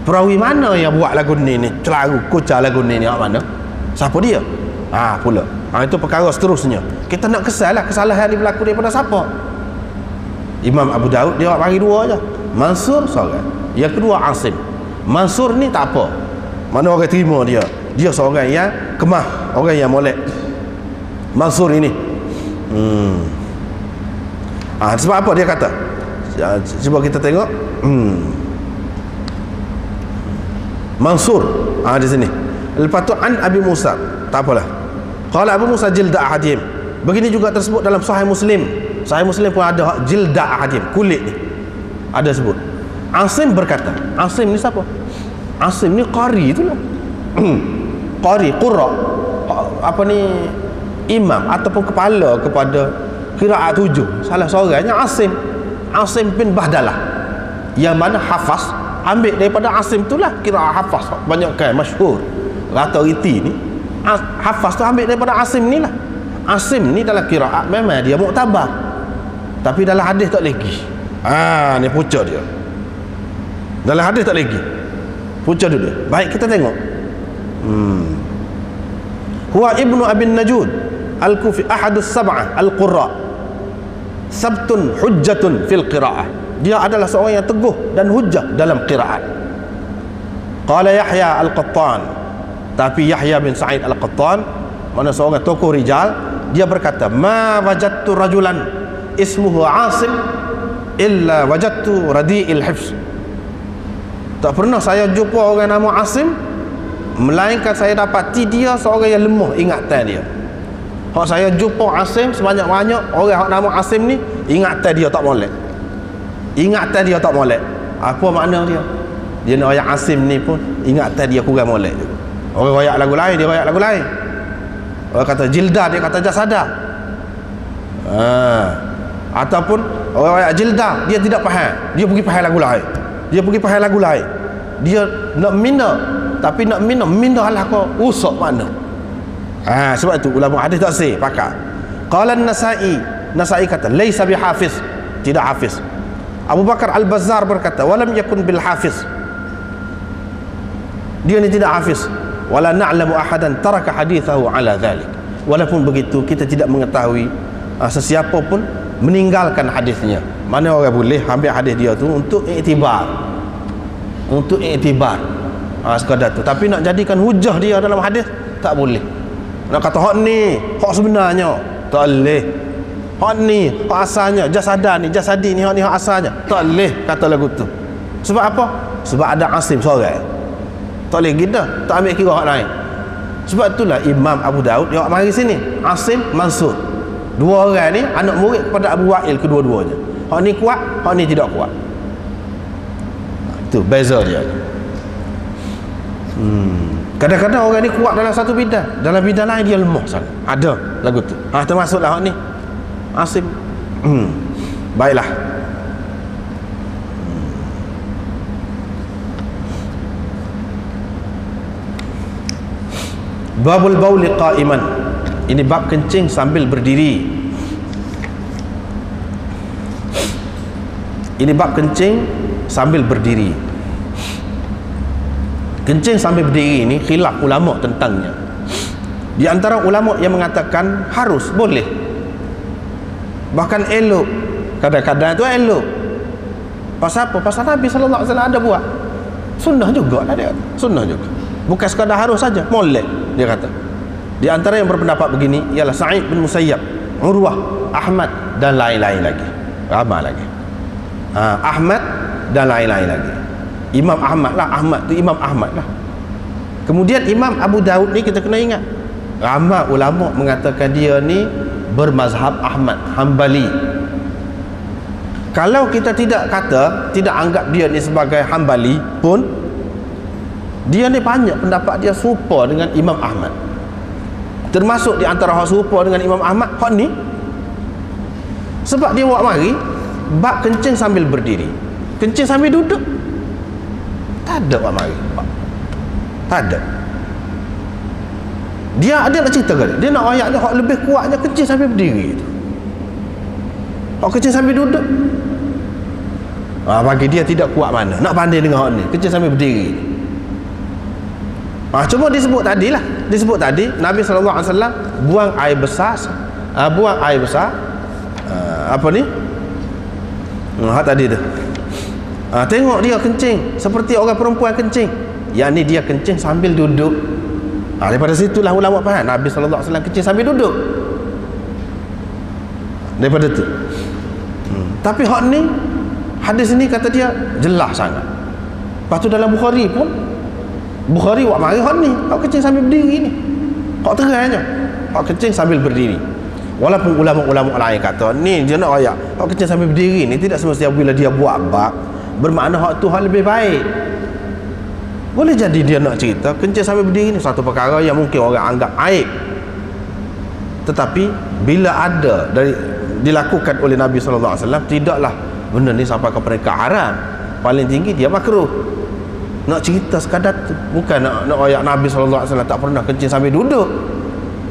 Perawi mana yang buat lagu ni celaru kocak lagu ni mana? Siapa dia? Pula. Itu perkara seterusnya. Kita nak kesal lah, kesalahan ni berlaku daripada siapa? Imam Abu Daud dia bagi dua aja. Mansur seorang, yang kedua Asim. Mansur ni tak apa, mana orang terima dia. Dia seorang yang kemah, orang yang molek. Mansur ini sebab apa dia kata? Cuba kita tengok. Mansur di sini. Lepas tu an Abi Musa, tak apalah. Qala Abu Musa jilda ahadim. Begini juga tersebut dalam Sahih Muslim. Sahih Muslim pun ada jilda ahadim, kulit ni ada sebut. Asim berkata, Asim ni siapa? Asim ni qari itulah. Qari, qurra, imam ataupun kepala kepada qiraat 7. Salah seorangnya Asim. Asim bin Bahdalah, yang mana hafaz ambil daripada Asim itulah qiraat hafaz. Banyak kan masyhur rata riti ni hafaz tu ambil daripada Asim ni lah. Asim ni dalam qiraat memang dia muktabar, tapi dalam hadis tak lagi. Ni punca dia. Dalam hadis tak lagi, punca dia. Baik, kita tengok. Huwa ibnu Abin Najud al-Kufi, ahadus sab'ah al-qurra, sabtun hujjatun fil qira'ah. Dia adalah seorang yang teguh dan hujjah dalam qiraat. Qala Yahya al-Qattan, tapi Yahya bin Sa'id al-Qattan, mana seorang tokoh rijal, dia berkata, ma wajadtu rajulan ismuhu Asim illa wajadtu radi'il hifz. Tak pernah saya jumpa orang nama Asim, melainkan saya dapati dia seorang yang lemah ingatan dia. Hak saya jumpa Asim sebanyak-banyak orang hak nama Asim ni, ingatan dia tak molek. Ingatan dia tak molek. Apa makna dia? Dia nak ayat Asim ni pun ingatan dia kurang molek juga. Orang royak lagu lain, dia royak lagu lain. Orang kata jilda, dia kata jasada. Ataupun orang royak jilda, dia tidak faham, dia pergi faham lagu lain. Dia pergi faham lagu lain. Dia nak mina, tapi nak mina lah kau usap mana. Sebab itu ulama hadis tak sih pakar. Qala Nasai kata laisa bihafiz, tidak hafiz. Abu Bakar Al-Bazzar berkata walam yakun bil hafiz, dia ni tidak hafiz. Wala na'lamu ahadan taraka hadithahu ala dhalik. Walaupun begitu, kita tidak mengetahui sesiapa pun meninggalkan hadisnya. Mana orang boleh ambil hadis dia tu untuk iktibar, sekadar tu. Tapi nak jadikan hujah dia dalam hadis tak boleh. Nak kata hak ni hak sebenarnya tak boleh. Hak ni hak asalnya, jasadi ni hak asalnya tak boleh kata lagu tu. Sebab apa? Sebab ada Asim seorang. Tak boleh kita tak ambil kira hak lain. Sebab itulah Imam Abu Daud dia mari sini, Asim, Mansur. Dua orang ni anak murid kepada Abu Wa'il kedua-duanya. Hak ni kuat, hak ni tidak kuat. Itu beza dia. Kadang-kadang orang ni kuat dalam satu bidang, dalam bidang lain dia lemah sana. Ada lagu tu. Termasuklah hak ni Asim. Baiklah. Babul bauli qa'iman. Ini bab kencing sambil berdiri. Ini bab kencing sambil berdiri. Kencing sambil berdiri ini khilaf ulama tentangnya. Di antara ulama yang mengatakan harus, boleh, bahkan elok. Kadang-kadang itu elok. Pasal apa? Pasal Nabi SAW ada buat. Sunnah juga lah dia. Sunnah juga. Bukan sekadar harus saja, molek dia kata. Di antara yang berpendapat begini ialah Sa'id bin Musayyab, Urwah, Ahmad dan lain-lain lagi. Ramai lagi. Ahmad dan lain-lain lagi. Imam Ahmad lah, Ahmad tu Imam Ahmad lah. Kemudian Imam Abu Daud ni kita kena ingat, ramai ulama mengatakan dia ni bermazhab Ahmad Hanbali. Kalau kita tidak anggap dia ni sebagai Hambali pun, dia ni banyak pendapat dia serupa dengan Imam Ahmad. Termasuk di antara hak serupa dengan Imam Ahmad hak ni, sebab dia buat mari bab kencing sambil berdiri, kencing sambil duduk tak ada buat mari, tak ada. Dia nak cerita ke dia nak ayat dia hak lebih kuatnya kencing sambil berdiri tu, hak kencing sambil duduk. Bagi dia tidak kuat mana nak banding dengan hak ni kencing sambil berdiri. Cuma disebut tadi Nabi SAW buang air besar, apa ni, tadi tu, tengok dia kencing seperti orang perempuan kencing, yakni dia kencing sambil duduk. Daripada situlah ulama faham Nabi SAW kencing sambil duduk, daripada tu. Tapi hak ni, hadis ni kata dia jelas sangat. Lepas tu dalam Bukhari pun, Bukhari buat mari hak ni, hak kencing sambil berdiri ni, hak terangnya hak kencing sambil berdiri. Walaupun ulama-ulama lain kata ni dia nak ayat hak kencing sambil berdiri ni tidak semestinya bila dia buat bab bermakna hak tu hak lebih baik. Boleh jadi dia nak cerita kencing sambil berdiri ni satu perkara yang mungkin orang anggap aib, tetapi bila ada dilakukan oleh Nabi SAW, tidaklah benda ni sampai ke peringkat haram. Paling tinggi dia makruh. Nak cerita sekadar tu, bukan nak ayat Nabi SAW tak pernah kencing sambil duduk.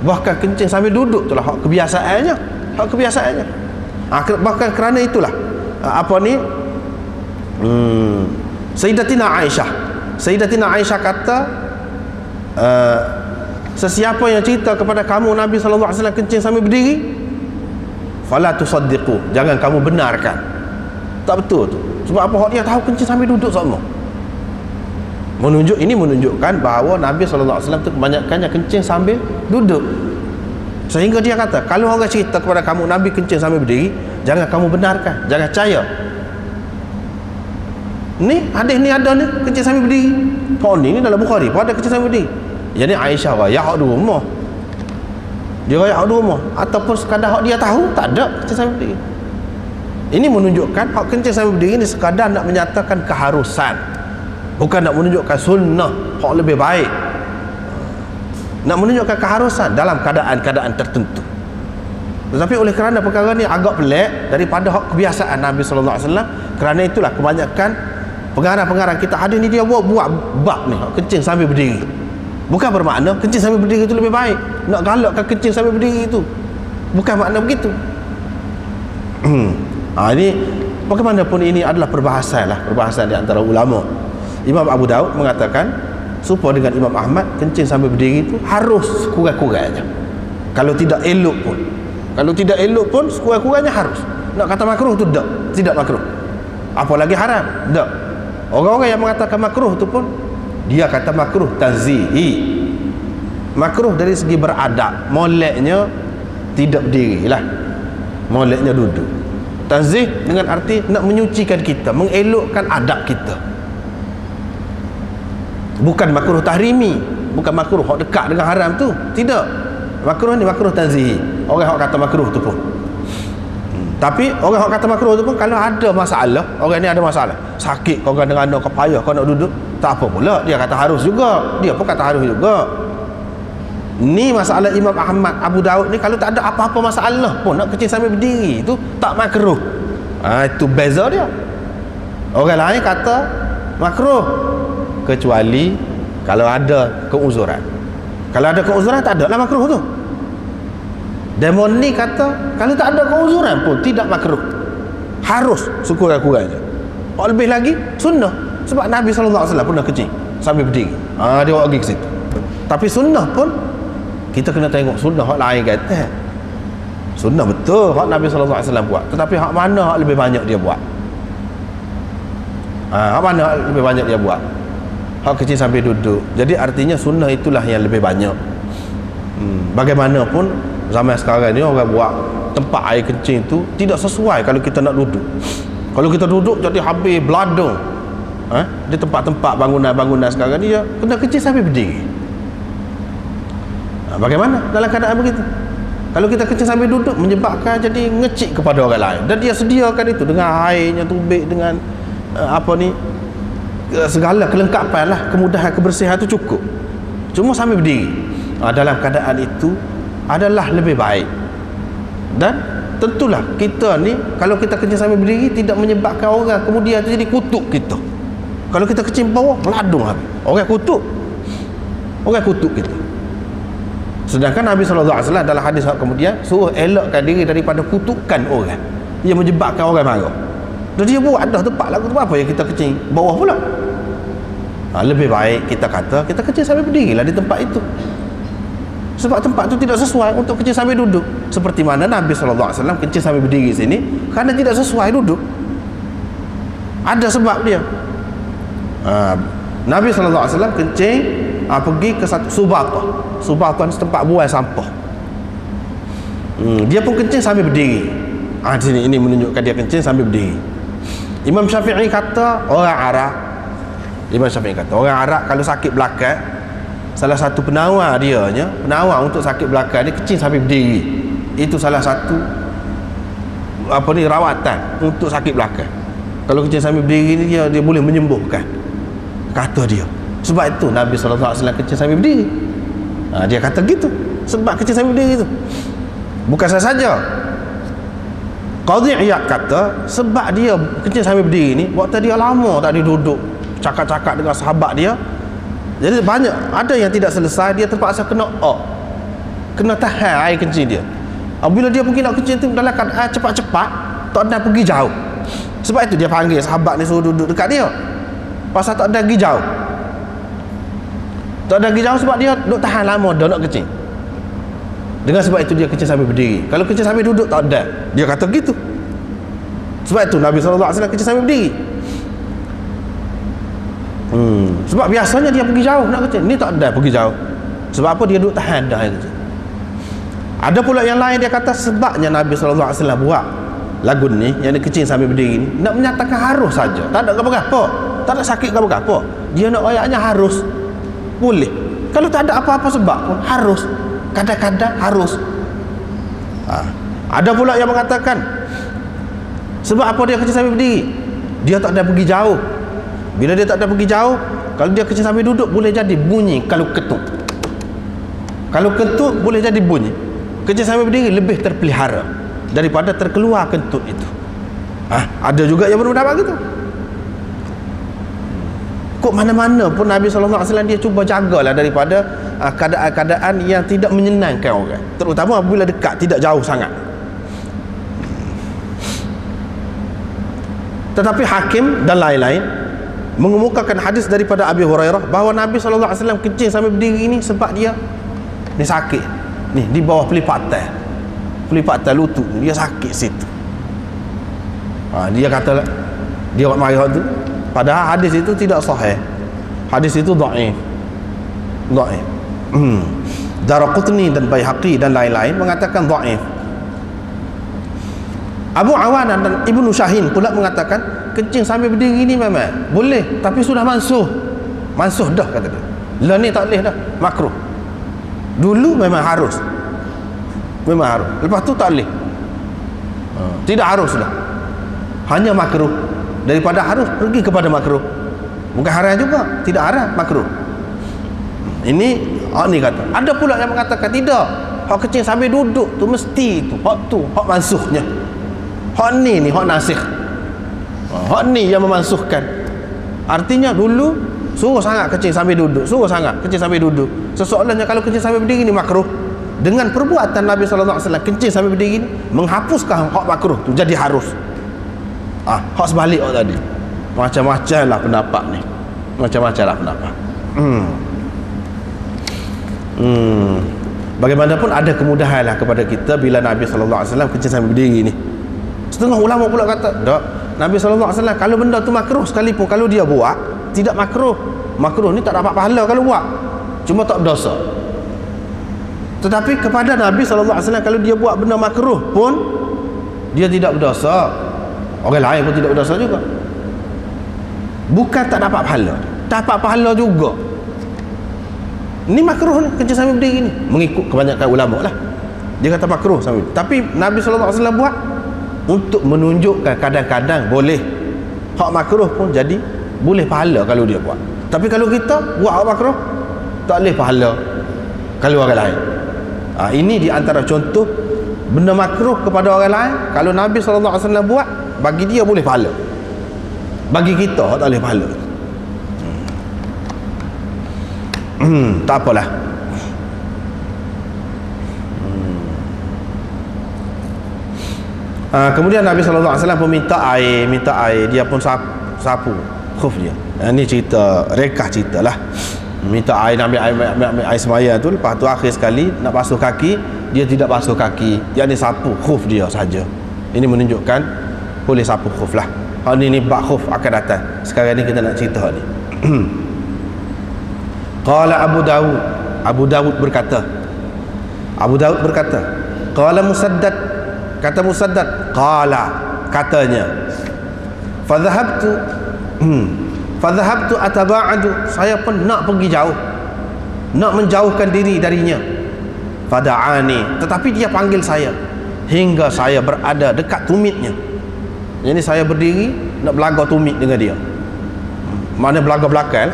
Bahkan kencing sambil duduk itulah hak kebiasaannya, bahkan kerana itulah Sayyidatina Aisyah kata, sesiapa yang cerita kepada kamu Nabi SAW kencing sambil berdiri, fala tusaddiqu, jangan kamu benarkan. Tak betul tu. Sebab apa? Dia tahu kencing sambil duduk semua. Ini menunjukkan bahawa Nabi SAW tu kebanyakannya kencing sambil duduk. Sehingga dia kata, kalau orang cerita kepada kamu Nabi kencing sambil berdiri, jangan kamu benarkan, jangan percaya. Ni hadis ni ada ni kencing sambil berdiri. Ni dalam Bukhari pun ada kencing sambil berdiri. Jadi Aisyah raya hak di rumah, dia raya hak di rumah, ataupun sekadar hak dia tahu tak ada kencing sambil berdiri. Ini menunjukkan hak kencing sambil berdiri ni sekadar nak menyatakan keharusan, bukan nak menunjukkan sunnah hak lebih baik, nak menunjukkan keharusan dalam keadaan-keadaan tertentu. Tetapi oleh kerana perkara ni agak pelik daripada hak kebiasaan Nabi SAW, kerana itulah kebanyakan pengarang-pengarang kita hadis ni dia buat bab ni kencing sambil berdiri. Bukan bermakna kencing sambil berdiri itu lebih baik, nak galakkan kencing sambil berdiri itu, bukan makna begitu. Ini bagaimanapun ini adalah perbahasan di antara ulama. Imam Abu Daud mengatakan serupa dengan Imam Ahmad, kencing sambil berdiri itu harus kurang-kurangnya. Kalau tidak elok pun sekurang-kurangnya harus. Nak kata makruh tu tidak makruh, apalagi haram, tak. Orang-orang yang mengatakan makruh tu pun dia kata makruh tanzihi, makruh dari segi beradab, moleknya tidak berdiri lah, moleknya duduk. Tanzih dengan arti nak menyucikan kita, mengelokkan adab kita. Bukan makruh tahrimi, bukan makruh hak dekat dengan haram tu, tidak. Makruh ni makruh tanzihi, orang hak kata makruh tu pun. Tapi orang hak kata makruh tu pun kalau ada masalah, orang ni ada masalah, sakit kau kena kau payah kau nak duduk, tak apa pula dia kata harus juga, dia pun kata harus juga. Ni masalah Imam Ahmad, Abu Daud ni kalau tak ada apa-apa masalah pun nak kencing sambil berdiri tu tak makruh. Itu beza dia. Orang lain kata makruh kecuali kalau ada keuzuran. Kalau ada keuzuran tak ada lah makruh tu. Demon ni kata kalau tak ada keuzuran pun tidak makruh, harus sekurang-kurangnya. Lebih lagi sunnah, sebab Nabi SAW pernah kencing sambil berdiri. Dia buat pergi ke situ. Tapi sunnah pun kita kena tengok sunnah hak lain kata. Sunnah betul hak Nabi SAW buat, tetapi hak mana hak lebih banyak dia buat? Hak mana hak lebih banyak dia buat? Hak kencing sambil duduk. Jadi artinya sunnah itulah yang lebih banyak. Bagaimanapun zaman sekarang ni orang buat tempat air kencing tu tidak sesuai kalau kita nak duduk. Kalau kita duduk jadi habis beladung. Di tempat-tempat bangunan-bangunan sekarang ni dia kena kencing sambil berdiri. Bagaimana dalam keadaan begitu? Kalau kita kencing sambil duduk menyebabkan jadi ngecik kepada orang lain, dan dia sediakan itu dengan airnya, tubik, dengan segala kelengkapan lah, kemudahan, kebersihan itu cukup. Cuma sambil berdiri dalam keadaan itu adalah lebih baik. Dan tentulah kita ni kalau kita kencing sambil berdiri tidak menyebabkan orang kemudian itu jadi kutuk kita. Kalau kita kencing bawah meladung habis, orang kutuk kita. Sedangkan Nabi SAW dalam hadis kemudian suruh elakkan diri daripada kutukan orang yang menyebabkan orang marah. Dan dia buat dah tempat lagu tu, apa yang kita kencing bawah pula. Lebih baik kita kata kita kencing sambil berdiri lah di tempat itu, sebab tempat itu tidak sesuai untuk kencing sambil duduk. Seperti mana Nabi SAW kencing sambil berdiri sini kerana tidak sesuai duduk, ada sebab dia. Nabi SAW kencing pergi ke satu Subatah ni tempat buang sampah. Dia pun kencing sambil berdiri. Di sini ini menunjukkan dia kencing sambil berdiri. Imam Syafi'i kata orang Arab kalau sakit belakang, salah satu penawar untuk sakit belakang dia kencing sambil berdiri. Itu salah satu rawatan untuk sakit belakang. Kalau kencing sambil berdiri ni dia boleh menyembuhkan, kata dia. Sebab itu Nabi SAW kencing sambil berdiri. Dia kata gitu, sebab kencing sambil berdiri itu. Bukan saja Qadhi Iyad kata sebab dia kencing sambil berdiri ni, waktu dia lama tak duduk cakap-cakap dengan sahabat dia, jadi banyak ada yang tidak selesai, dia terpaksa kena tahan air kencing dia. Bila dia pergi nak kencing tu dalam keadaan cepat-cepat, tak ada pergi jauh. Sebab itu dia panggil sahabat ni suruh duduk dekat dia, pasal tak ada pergi jauh. Tak ada pergi jauh sebab dia duduk tahan lama dah nak kencing. Dengan sebab itu dia kencing sambil berdiri. Kalau kencing sambil duduk tak ada, dia kata gitu. Sebab itu Nabi SAW kencing sambil berdiri. Sebab biasanya dia pergi jauh nak kencing, ni tak ada pergi jauh. Sebab apa? Dia duduk tahan dah air kencing. Ada pula yang lain dia kata sebabnya Nabi SAW buat lagu ni yang dia kencing sambil berdiri ni nak menyatakan harus saja, tak ada apa-apa, tak ada sakit apa-apa. Dia nak ayatnya harus, boleh. Kalau tak ada apa-apa sebab pun harus, kadang-kadang harus. Ada pula yang mengatakan sebab apa dia kencing sambil berdiri? Dia tak ada pergi jauh. Bila dia tak ada pergi jauh, kalau dia kencing sambil duduk boleh jadi bunyi kalau ketut. Kalau ketut boleh jadi bunyi. Kencing sambil berdiri lebih terpelihara daripada terkeluar kentut itu. Ada juga yang berpendapat gitu. Kok mana-mana pun Nabi SAW dia cuba jagalah daripada keadaan-keadaan yang tidak menyenangkan orang, terutama apabila dekat, tidak jauh sangat. Tetapi Hakim dan lain-lain mengemukakan hadis daripada Abi Hurairah bahawa Nabi SAW kencing sambil berdiri ini sebab dia ni sakit ni di bawah pelipatan lutut dia sakit situ. Dia kata dia buat marah tu, padahal hadis itu tidak sahih, hadis itu dhaif. Daraqutni dan Baihaqi dan lain-lain mengatakan dhaif. Abu Awanan dan Ibnu Syahin pula mengatakan kencing sambil berdiri ni memang boleh, tapi sudah mansuh dah, kata dia. Lah ni tak boleh dah, makruh. Dulu memang harus, lepas tu tak boleh. Tidak harus dah, hanya makruh. Daripada harus pergi kepada makruh, bukan haram juga, tidak haram, makruh. Ini ni kata. Ada pula yang mengatakan tidak, hak kencing sambil duduk tu mesti hak mansuhnya. Hak ni hak nasikh. Hak ni yang memansuhkan. Artinya dulu suruh sangat kencing sambil duduk, sesoalnya kalau kencing sambil berdiri ni makruh. Dengan perbuatan Nabi SAW kencing sambil berdiri ni menghapuskan hak makruh tu jadi harus. Hak sebalik tadi. Macam-macam lah pendapat ni, Bagaimanapun ada kemudahan lah kepada kita bila Nabi SAW kencing sambil berdiri ni. Setengah ulama pula kata tak, Nabi SAW kalau benda tu makruh sekalipun, kalau dia buat tidak makruh ni tak dapat pahala kalau buat, cuma tak berdosa. Tetapi kepada Nabi SAW kalau dia buat benda makruh pun dia tidak berdosa, orang lain pun tidak berdosa juga. Bukan tak dapat pahala, dapat pahala juga. Ni makruh ni, kencing sambil berdiri ni, mengikut kebanyakan ulama lah. Dia kata makruh sambil. Tapi Nabi SAW buat untuk menunjukkan kadang-kadang boleh. Hak makruh pun jadi boleh pahala kalau dia buat. Tapi kalau kita buat hak makruh, tak boleh pahala kalau orang lain. Ini di antara contoh benda makruh kepada orang lain. Kalau Nabi SAW buat, bagi dia boleh pahala, bagi kita tak boleh pahala. Tak apalah. Kemudian Nabi SAW pun minta air. Dia pun sapu khuf dia. Ini cerita, rekah cerita lah. Minta air, ambil air semaya tu. Lepas tu akhir sekali nak basuh kaki, dia tidak basuh kaki, yang ni sapu khuf dia saja. Ini menunjukkan boleh sapu khuf lah. Ini bab khuf akan datang. Sekarang ni kita nak cerita ni. Qala Abu Dawud berkata, qala Musaddad, kata Musaddad, qala, katanya, fadhahabtu ataba'adu, saya pun nak pergi jauh, nak menjauhkan diri darinya. Fada'ani, tetapi dia panggil saya hingga saya berada dekat tumitnya. Jadi saya berdiri nak belaga tumit dengan dia. Mana belaga belakang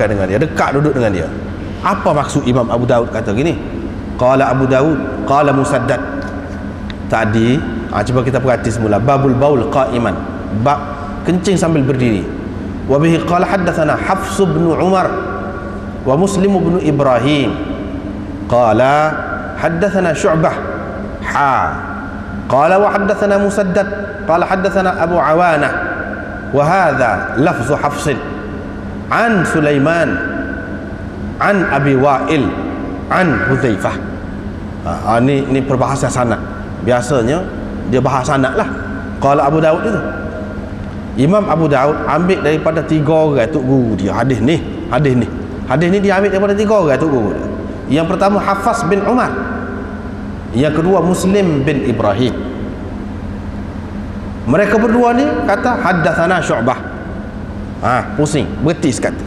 dengan dia, dekat duduk dengan dia. Apa maksud Imam Abu Dawud kata gini? Qala Abu Dawud, qala Musaddad. Tadi cuba kita perhati semula, babul baul qa'iman, bab kencing sambil berdiri. Wa bihi qala haddatsana Hafs bin Umar wa Muslim bin Ibrahim qala haddatsana Syu'bah qala wa haddatsana Musaddad qala haddatsana Abu Awanah wa hadza lafzu Hafs an Sulaiman an Abi Wa'il an Hudzaifah. Ini perbahasa sanad. Biasanya dia bahas sanad lah. Qala Abu Dawud itu, Imam Abu Dawud ambil daripada 3 orang tok guru dia. Hadis ni dia ambil daripada 3 orang tok guru dia. Yang pertama Hafs bin Umar, yang kedua Muslim bin Ibrahim. Mereka berdua ni kata haddatsana Syu'bah. Pusing, berhenti sekali.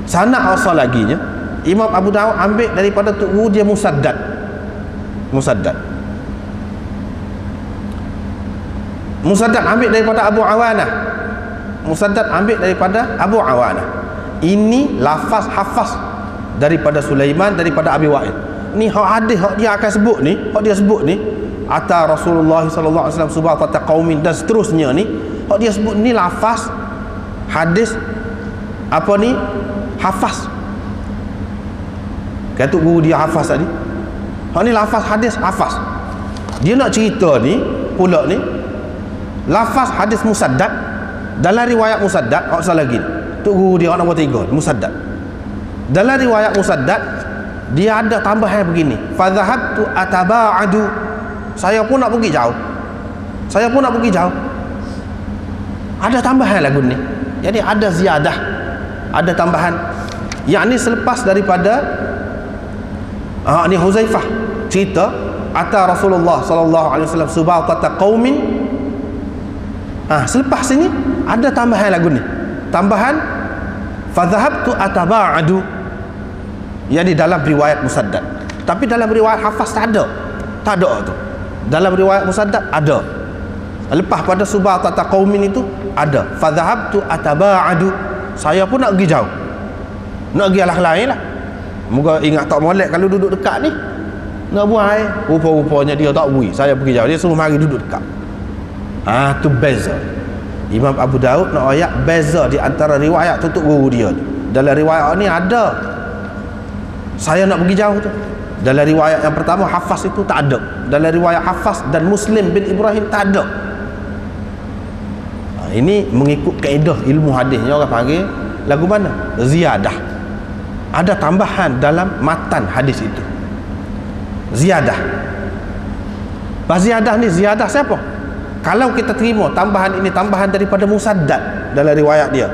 Sanad asal laginya Imam Abu Dawud ambil daripada tok guru dia Musaddad. Musaddad ambil daripada Abu Awanah. Musaddad ambil daripada Abu Awanah. Ini lafaz Hafs daripada Sulaiman, daripada Abi Wa'il. Ni hak hadis hak dia akan sebut ni, hak dia sebut ni, ata Rasulullah sallallahu alaihi wasallam subata qaumin dan seterusnya ni, hak dia sebut ni lafaz hadis apa ni? Hafs. Kata guru dia Hafs tadi. Hak ni lafaz hadis Hafs. Dia nak cerita ni pula ni lafaz hadis Musaddad. Dalam riwayat Musaddad, hak salah lagi. Tu guru dia nombor 3, Musaddad. Dalam riwayat Musaddad dia ada tambahan begini, fadhahabtu ataba'adu, saya pun nak pergi jauh. Ada tambahan lagu ni. Jadi ada ziyadah, ada tambahan. Yang ni selepas daripada ni Hudzaifah cerita ata Rasulullah sallallahu alaihi wasallam subata qaumin. Selepas ini ada tambahan lagu ni. Tambahan fadhahabtu ataba'adu. Yang di dalam riwayat Musaddad. Tapi dalam riwayat Hafs tak ada tu. Dalam riwayat Musaddad ada. Lepas pada subata qaumin itu ada fadhahabtu ataba'adu, saya pun nak pergi jauh, nak pergi alah lain lah. Moga ingat tak molek kalau duduk dekat ni nak buai. Rupa-rupanya dia tak bui, saya pergi jauh, dia suruh mari duduk dekat. Tu beza. Imam Abu Dawud nak ayat beza di antara riwayat tutup guru dia. Dalam riwayat ni ada saya nak pergi jauh tu. Dalam riwayat yang pertama Hafs itu tak ada. Dalam riwayat Hafs dan Muslim bin Ibrahim tak ada. Ini mengikut kaedah ilmu hadisnya orang panggil lagu mana? Ziyadah. Ada tambahan dalam matan hadis itu. Ziyadah. Ziyadah ni ziyadah siapa? Kalau kita terima tambahan ini tambahan daripada Musaddad dalam riwayat dia.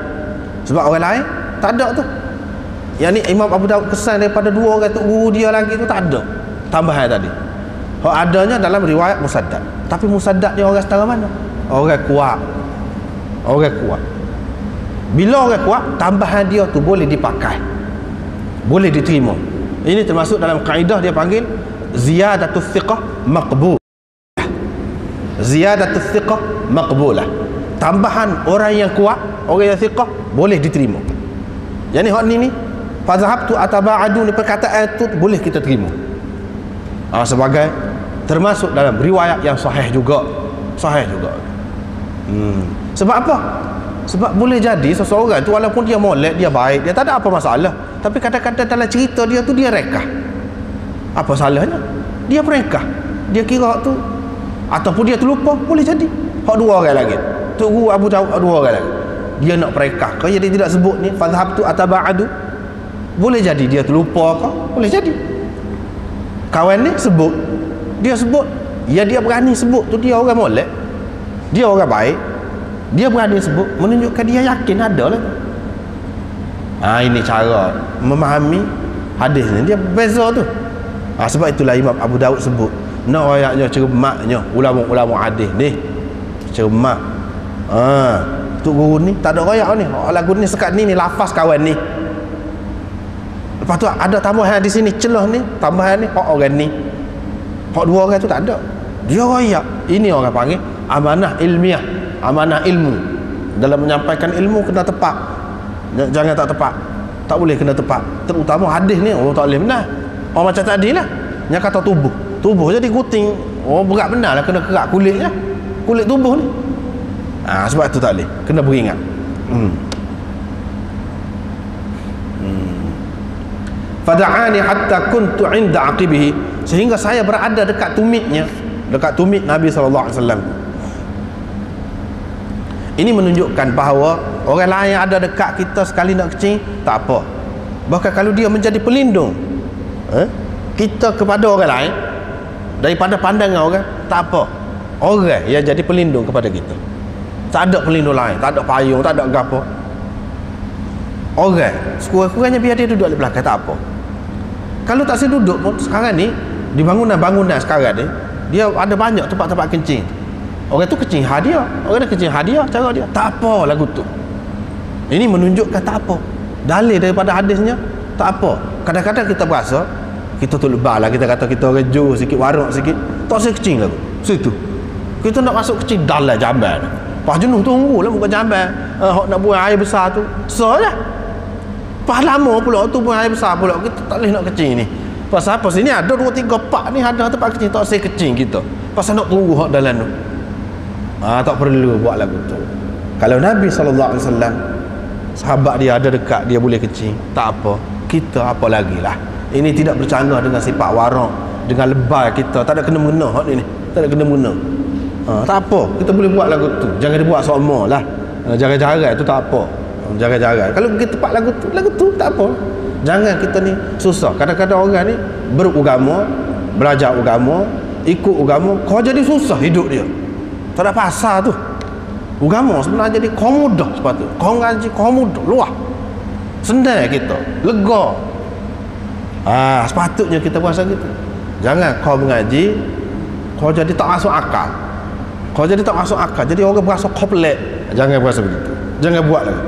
Sebab orang lain tak ada tu. Yang ni Imam Abu Dawud kesan daripada 2 orang tu guru dia lagi tu tak ada tambahan tadi. Hak adanya dalam riwayat Musaddad. Tapi Musaddad ni orang setara mana? Orang kuat. Bila orang kuat, tambahan dia tu boleh dipakai, boleh diterima. Ini termasuk dalam kaedah dia panggil ziyadatul thiqah maqbulah. Ziyadatul thiqah maqbulah. Tambahan orang yang kuat, orang yang thiqah boleh diterima. Yang ni hak ni fazhabtu ataba'adu ni perkataan itu boleh kita terima. Sebagai termasuk dalam riwayat yang sahih juga. Sahih juga. Sebab apa? Sebab boleh jadi seseorang tu walaupun dia molek, dia baik, dia tak ada apa masalah, tapi kadang-kadang dalam cerita dia tu dia rekah. Apa salahnya? Dia merekah. Dia kira hak tu ataupun dia terlupa, boleh jadi. Hak dua orang lagi. Tok Guru Abu Daud dua orang lagi. Dia nak merekah. Kalau dia tidak sebut ni fadhhabtu ataba'adu, boleh jadi dia terlupa ke? Boleh jadi. Kawan ni sebut, dia sebut, ya dia berani sebut tu dia orang molek, dia orang baik, dia berani sebut, menunjukkan dia yakin ada lah. Ini cara memahami hadis ni, dia beza tu. Sebab itulah Imam Abu Daud sebut nak ayatnya cermaknya ulama-ulama hadis ni cermak. Tok Guru ni tak ada royak ni, lagu ni sekat ni lafaz kawan ni. Lepas tu ada tambahan di sini celah ni, tambahan ni hak orang ni, hak dua orang tu tak ada, dia royak. Ini orang panggil amanah ilmiah, amanah ilmu. Dalam menyampaikan ilmu kena tepat, jangan tak tepat, tak boleh kena tepat. Terutama hadis ni tak boleh benar. Macam tadi lah yang kata tubuh jadi guting, berat benar lah, kena kerak kulitnya, kulit tubuh ni. Sebab tu tak boleh, kena beringat. Fada'ani hatta kuntu 'inda aqibihi, sehingga saya berada dekat tumitnya, dekat tumit Nabi sallallahu alaihi wasallam. Ini menunjukkan bahawa orang lain yang ada dekat kita sekali nak kecil tak apa. Bahkan kalau dia menjadi pelindung kita kepada orang lain daripada pandangan orang, tak apa. Orang yang jadi pelindung kepada kita. Tak ada pelindung lain, tak ada payung, tak ada gapo. Orang sekurang-kurangnya biar dia duduk di belakang, tak apa. Kalau tak saya duduk pun sekarang ni di bangunan-bangunan sekarang ni dia ada banyak tempat-tempat kencing. Orang tu kencing hadiah, orang dah kencing hadiah cara dia. Tak apa lagu tu. Ini menunjukkan tak apa. Dalil daripada hadisnya tak apa. Kadang-kadang kita berasa kita tu lebah lah, kita kata kita reju sikit, waruk sikit, tak saya kecing lagu situ. Kita nak masuk kecing dalam jamban. Pas jenuh tunggu lah bukan jamban. Nak buang air besar tu so lah. Pas lama pula tu buang air besar pula, kita tak boleh nak kecing ni. Pasal apa? Sini ada 2, 3 pak ni ada tempat kecing, tak saya kecing kita. Pasal nak tunggu hak dalam tu. Tak perlu buat lagu tu. Kalau Nabi SAW sahabat dia ada dekat, dia boleh kecing, tak apa. Kita apa lagi lah. Ini tidak bercanggah dengan sifat warak, dengan lebay kita, tak ada kena-mengena hak ni, tak ada kena-mengena. Tak apa, kita boleh buat lagu tu. Jangan dibuat sama lah. Jaga-jaga tu tak apa. Jaga-jaga. Kalau pergi tempat lagu tu tak apa. Jangan kita ni susah. Kadang-kadang orang ni beragama, belajar agama, ikut agama, kau jadi susah hidup dia. Tak ada pasal tu. Agama sebenarnya jadi kau mudah sepatutnya. Kau ngaji kau mudah, luah. Senang kita, lega. Sepatutnya kita puasa gitu. Jangan kau mengaji, kau jadi tak masuk akal. Kau jadi tak masuk akal. Jadi orang berasa kau pelik. Jangan berasa begitu. Jangan buat lagi.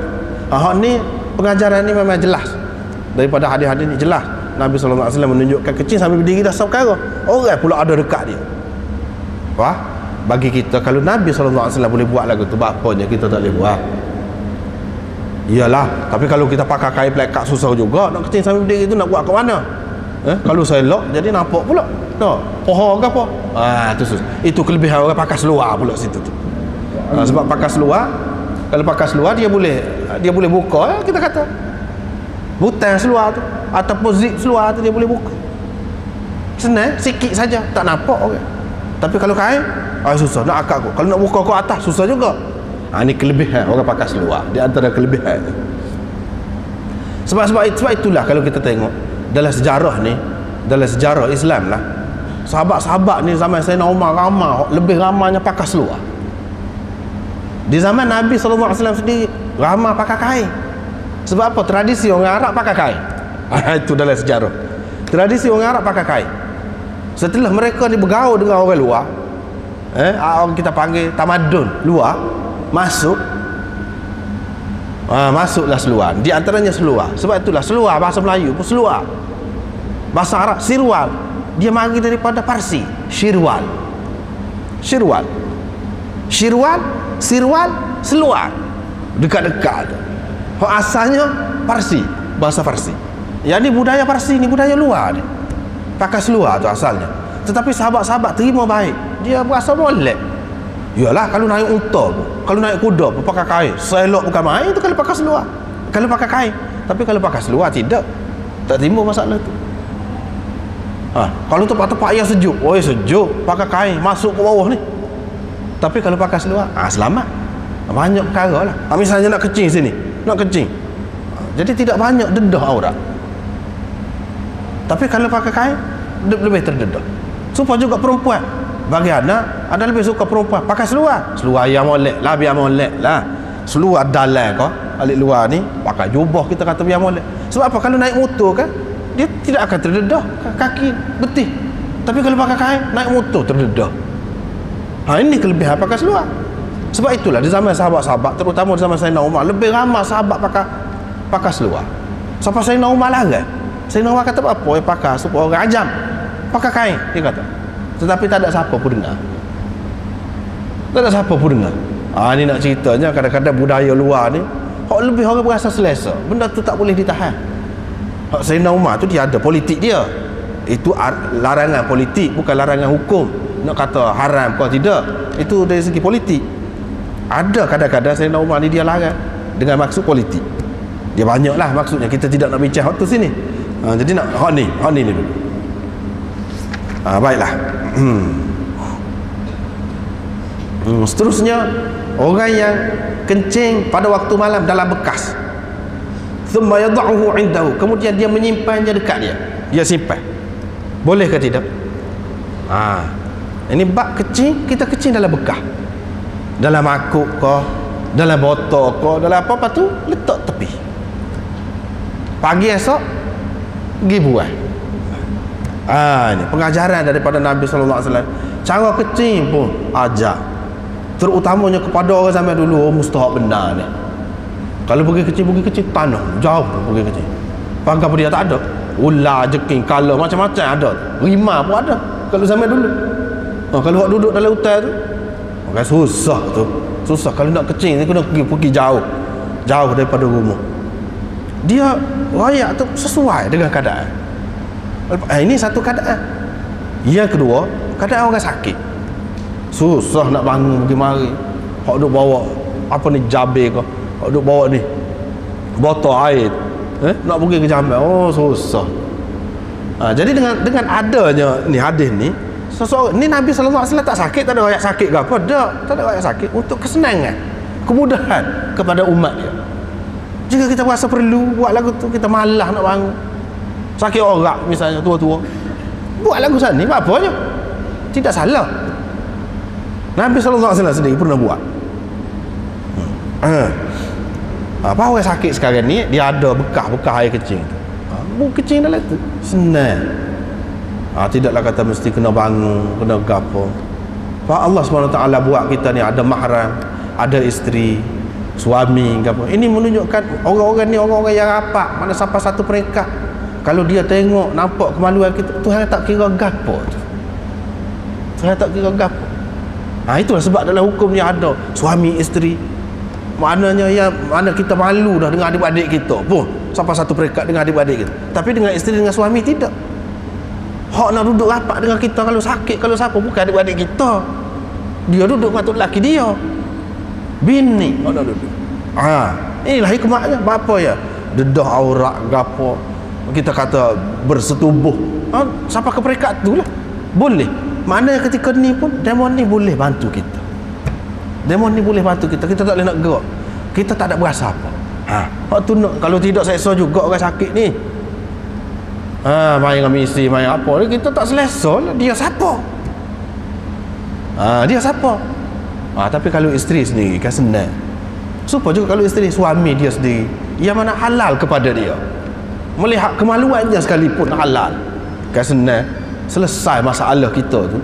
Ni pengajaran ni memang jelas. Daripada hadis-hadis ni jelas. Nabi SAW menunjukkan kecil sampai berdiri dah perkara. Orang pula ada dekat dia. Bagi kita kalau Nabi SAW boleh buat lagu tu, bapanya kita tak boleh buat. Iyalah, tapi kalau kita pakai kain plekat susah juga nak kecil sampai berdiri tu, nak buat kat mana? Kalau saya lock jadi nampak pula. Pohon ke apa? Itu susah. Itu kelebihan orang pakai seluar pula situ tu. Sebab pakai seluar, kalau pakai seluar dia boleh buka, kita kata butang seluar tu ataupun zip seluar tu dia boleh buka. Senang, sikit saja, tak nampak orang. Tapi kalau kain, susah nak akak kot. Kalau nak buka ke atas susah juga. Ini kelebihan orang pakai seluar. Di antara kelebihan ni. Sebab itulah kalau kita tengok dalam sejarah ni, dalam sejarah Islam lah, sahabat-sahabat ni zaman Sayyidina Umar lebih ramainya pakai seluar. Di zaman Nabi SAW sendiri ramai pakai kain. Sebab apa? Tradisi orang Arab pakai kain. Itu dalam sejarah. Tradisi orang Arab pakai kain. Setelah mereka ni bergaul dengan orang luar, orang kita panggil tamadun luar, masuklah seluar. Di antaranya seluar. Sebab itulah seluar bahasa Melayu pun seluar. Bahasa Arab sirwal, dia mari daripada Parsi, syirwal. Syirwal, syirwal, sirwal, seluar, dekat-dekat tu. Asalnya Parsi, bahasa Parsi. Ya, ni budaya Parsi, ni budaya luar ni. Pakai seluar tu asalnya. Tetapi sahabat-sahabat terima baik. Dia berasa molek. Yalah, kalau naik unta pun, kalau naik kuda pun pakai kain. Selok bukan main tu kalau pakai seluar. Kalau pakai kain. Tapi kalau pakai seluar tidak. Tak timbul masalah tu. Kalau tempat-tempat yang sejuk, sejuk, pakai kain, masuk ke bawah ni. Tapi kalau pakai seluar, selamat. Banyak perkara lah. Misalnya nak kencing sini, nak kencing. Jadi tidak banyak dedah aurat. Tapi kalau pakai kain, lebih terdedah. Supaya juga perempuan, bagi anak, ada lebih suka perempuan pakai seluar. Seluar yang molek lah, biar molek lah. Seluar dalam kau, alik luar ni, pakai jubah kita kata biar molek. Sebab apa? Kalau naik motor kan, dia tidak akan terdedah kaki betih. Tapi kalau pakai kain, naik motor terdedah. Ini kelebihan pakai seluar. Sebab itulah di zaman sahabat-sahabat, terutama di zaman Sayyidina Umar, lebih ramai sahabat pakai seluar. Sampai Sayyidina Umar larang. Sayyidina Umar kata apa? Pakai supaya orang ajam. Pakai kain, dia kata. Tetapi tak ada siapa pun dengar. Tak ada siapa pun dengar. Ni nak ceritanya kadang-kadang budaya luar ni, lebih orang berasa selesa. Benda tu tak boleh ditahan. Sayyidina Umar tu dia ada politik dia. Itu larangan politik, bukan larangan hukum. Nak kata haram kau tidak. Itu dari segi politik. Ada kadang-kadang Sayyidina Umar ni dia larang dengan maksud politik. Dia banyaklah maksudnya, kita tidak nak bincang hak tu sini. Jadi nak hak ni dulu. Baiklah. Seterusnya, orang yang kencing pada waktu malam dalam bekas, thumma yad'uhu 'indahu, kemudian dia menyimpannya dekat dia. Dia simpan. Boleh ke tidak? Ini bab kecing, kita kecing dalam bekas. Dalam makuk ke, dalam botol ke, dalam apa-apa tu letak tepi. Pagi esok pergi buang. Ini pengajaran daripada Nabi sallallahu alaihi wasallam. Cara kecing pun ajar. Terutamanya kepada orang zaman dulu, mustahak benar ni. Kalau pergi kecil tanah, jauh pergi kecil. Pagar dia tak ada. Ular, jeking, kala, macam-macam ada. Rimau pun ada kalau zaman dulu. Kalau awak duduk dalam hutan tu, kan susah tu. Susah kalau nak kecil ni kena pergi jauh. Jauh daripada rumah. Dia rakyat tu sesuai dengan keadaan. Ini satu keadaan. Yang kedua, keadaan orang sakit. Susah nak bangun pergi mari. Hak duk bawa apa ni, jabe ke, hak duk bawa ni botol air, nak pergi ke jamban, susah. Jadi dengan adanya ni hadis ni, seseorang ni, Nabi sallallahu alaihi wasallam tak sakit, tak ada rakyat sakit ke apa, tak ada rakyat sakit, untuk kesenangan, kemudahan kepada umat dia. Jika kita rasa perlu buat lagu tu, kita malas nak bangun, sakit orang misalnya tua-tua, buat lagu sana ni apa apanya, tidak salah. Nabi sallallahu alaihi wasallam sendiri pernah buat. Apa orang sakit sekarang ni, dia ada bekas-bekas air kecing tu. Buat kecing dalam tu senang. Tidaklah kata mesti kena bangun, kena gapo. Allah SWT buat kita ni ada mahram, ada isteri, suami gapo. Ini menunjukkan orang-orang ni orang-orang yang rapat, mana sampai satu peringkat. Kalau dia tengok nampak kemaluan kita, Tuhan tak kira gapo tu. Tuhan tak kira gapo. Itulah sebab dalam hukum ni ada suami isteri. Maknanya mana kita malu dah dengan adik-adik kita pun sampai satu peringkat dengan adik-adik kita. Tapi dengan isteri dengan suami tidak. Hak nak duduk rapat dengan kita kalau sakit, kalau siapa, bukan adik-adik kita. Dia duduk dengan tu lelaki dia. Bini hak nak duduk. Inilah hikmahnya. Apa ya? Dedah aurat gapo. Kita kata bersetubuh. Sampai ke peringkat tu lah. Boleh. Mana ketika ni pun demon ni boleh bantu kita. Demon ni boleh bantu kita. Kita tak boleh nak gerak. Kita tak ada berasa apa. Waktu nak, kalau tidak seksa juga orang sakit ni. Main dengan isteri, main apa ni, kita tak selesa lah. Dia siapa? Dia siapa? Tapi kalau isteri sendiri kan senang. Supaya juga kalau isteri, suami dia sendiri, yang mana halal kepada dia, melihat kemaluannya sekalipun halal, kan senang. Selesai masalah kita tu.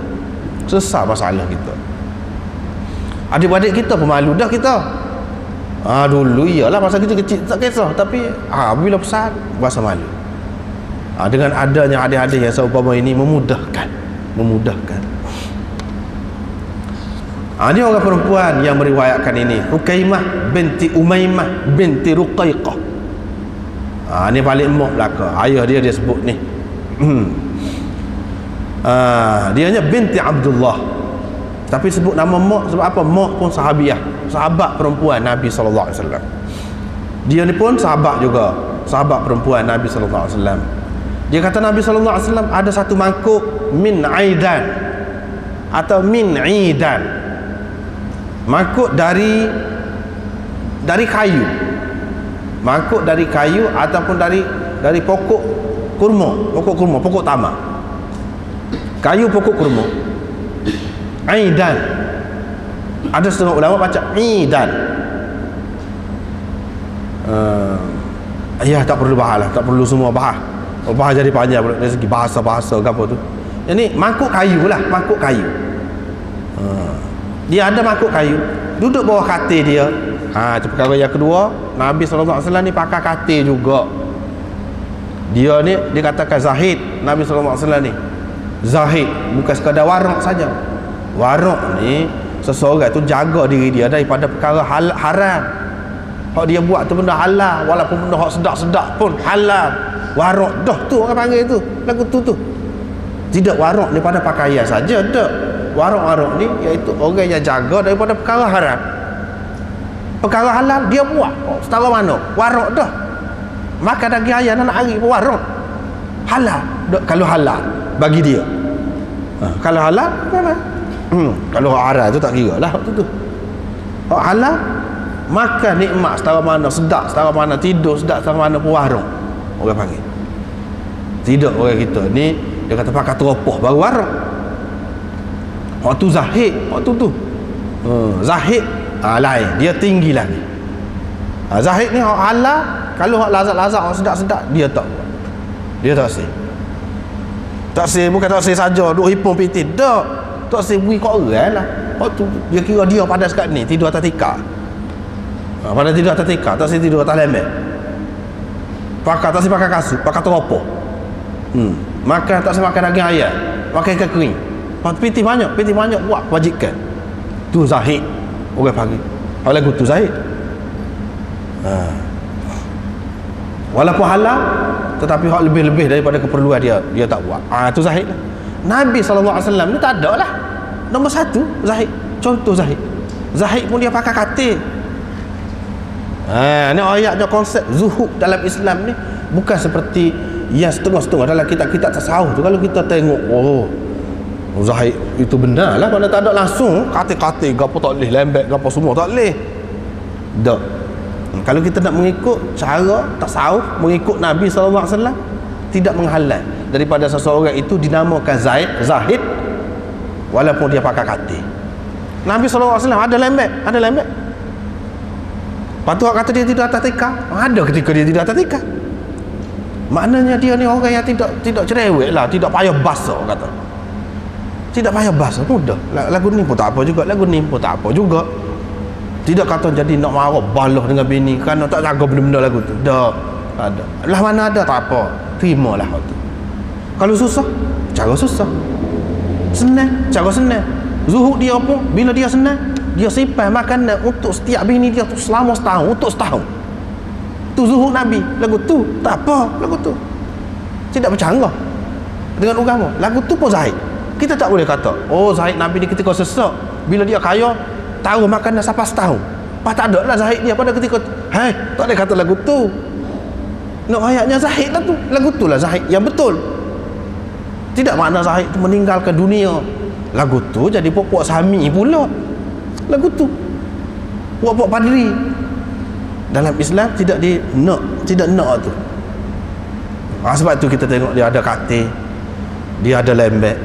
Selesai masalah kita. Adik-adik kita pemalu dah kita. Dulu iyalah masa kita kecil tak kisah, tapi bila besar rasa malu. Dengan adanya hadis-hadis yang seumpama ini memudahkan. Ini orang perempuan yang meriwayatkan ini, Hukaimah binti Umaymah binti Ruqaiqah. Ini paling emok belaka. Ayah dia sebut ni. Dianya binti Abdullah. Tapi sebut nama mak sebab apa? Mak pun sahabiah, sahabat perempuan Nabi sallallahu alaihi wasallam. Dia ni pun sahabat juga, sahabat perempuan Nabi sallallahu alaihi wasallam. Dia kata Nabi sallallahu alaihi wasallam ada satu mangkuk min aidan atau min idan. Mangkuk dari kayu. Mangkuk dari kayu ataupun dari pokok kurma, pokok tamar. Kayu pokok kurma. Aidan. Ada setengah ulama baca idan. Ya, tak perlu bahas lah, tak perlu semua bahas. Bahas jadi panjang pula dari segi bahasa-bahasa ke apa tu. Ini mangkuk kayu lah, mangkuk kayu. Dia ada mangkuk kayu, duduk bawah katil dia. Itu perkara yang kedua. Nabi SAW ni pakai katil juga. Dia ni dikatakan zahid. Nabi SAW ni zahid, bukan sekadar warak saja. Warak ni seseorang tu jaga diri dia daripada perkara haram. Hak dia buat tu benda halal, walaupun benda hak sedap-sedap pun halal. Warak dah tu orang panggil tu, lagu tu. Tidak warak daripada pakaian saja, tak. Warak-warak ni iaitu orang yang jaga daripada perkara haram. Perkara halal dia buat. Setara mana? Warak dah. Makan daging ayam nak hari pun warak. Halal. Kalau halal bagi dia. Kalau halal memang. Kalau haram tu tak kira lah tu. Hak halal makan nikmat setara mana, sedap setara mana, tidur sedap setara mana pun warak. Orang panggil. Tidak orang kita ni dia kata pakai teropah baru warak. Waktu zahid, waktu tu zahid lain, dia tinggi lagi. Zahid ni hak halal, kalau hak lazat-lazat, hak sedap-sedap dia tak buat. Dia tak say. Tak say bukan tak say saja duk hipung piti, tak. Tak say bui kau orang lah. Waktu dia kira dia pada sekat ni tidur atas tikar. Pada tidur atas tikar, tak say tidur atas lemek. Tak say pakai kasut, pakai teropah. Makan tak say makan daging ayam, makan ikan kering. Piti banyak buat kewajikan. Tu zahid orang panggil. Kalau lagu tu zahid. Walaupun halal tetapi hak lebih-lebih daripada keperluan dia tak buat. Tu zahid lah. Nabi SAW ni tak ada lah. Nombor satu zahid. Contoh zahid. Zahid pun dia pakai katil. Ni ayatnya konsep zuhud dalam Islam ni bukan seperti yang setengah-setengah dalam kitab-kitab tasawuf tu. Kalau kita tengok zahid itu benar lah, mana tak ada langsung katil-katil gapo tak boleh, lembek gapo semua tak boleh. Tak. Kalau kita nak mengikut cara tasawuf, mengikut Nabi SAW, tidak menghalang daripada seseorang itu dinamakan zahid walaupun dia pakai katil. Nabi SAW ada lembek. Patut kata dia tidak atas tikar, ada ketika dia tidak atas tikar. Maknanya dia ni orang yang tidak cerewet lah, tidak payah basuh kata. Tidak payah basuh, mudah. Lagu ni pun tak apa juga, Tidak kata jadi nak marah balah dengan bini kerana tak jaga benda-benda lagu tu. Tak ada. Lah mana ada tak apa, terimalah hal tu. Kalau susah, cara susah. Senang, cara senang. Zuhud dia pun bila dia senang, dia simpan makanan untuk setiap bini dia tu selama setahun, untuk setahun. Tu zuhud Nabi. Lagu tu tak apa, lagu tu tidak bercanggah dengan agama. Lagu tu pun zahid. Kita tak boleh kata zahid Nabi ni ketika sesak, bila dia kaya tahu makanan sampai setahun. Tak ada lah zahid dia pada ketika tu. Tak boleh kata lagu tu. Nak ayatnya zahid lah tu. Lagu tu lah zahid yang betul. Tidak makna zahid tu meninggalkan dunia. Lagu tu jadi puak-puak sami pula. Lagu tu puak-puak padri. Dalam Islam tidak nak tu. Sebab tu kita tengok dia ada katil, dia ada lembek,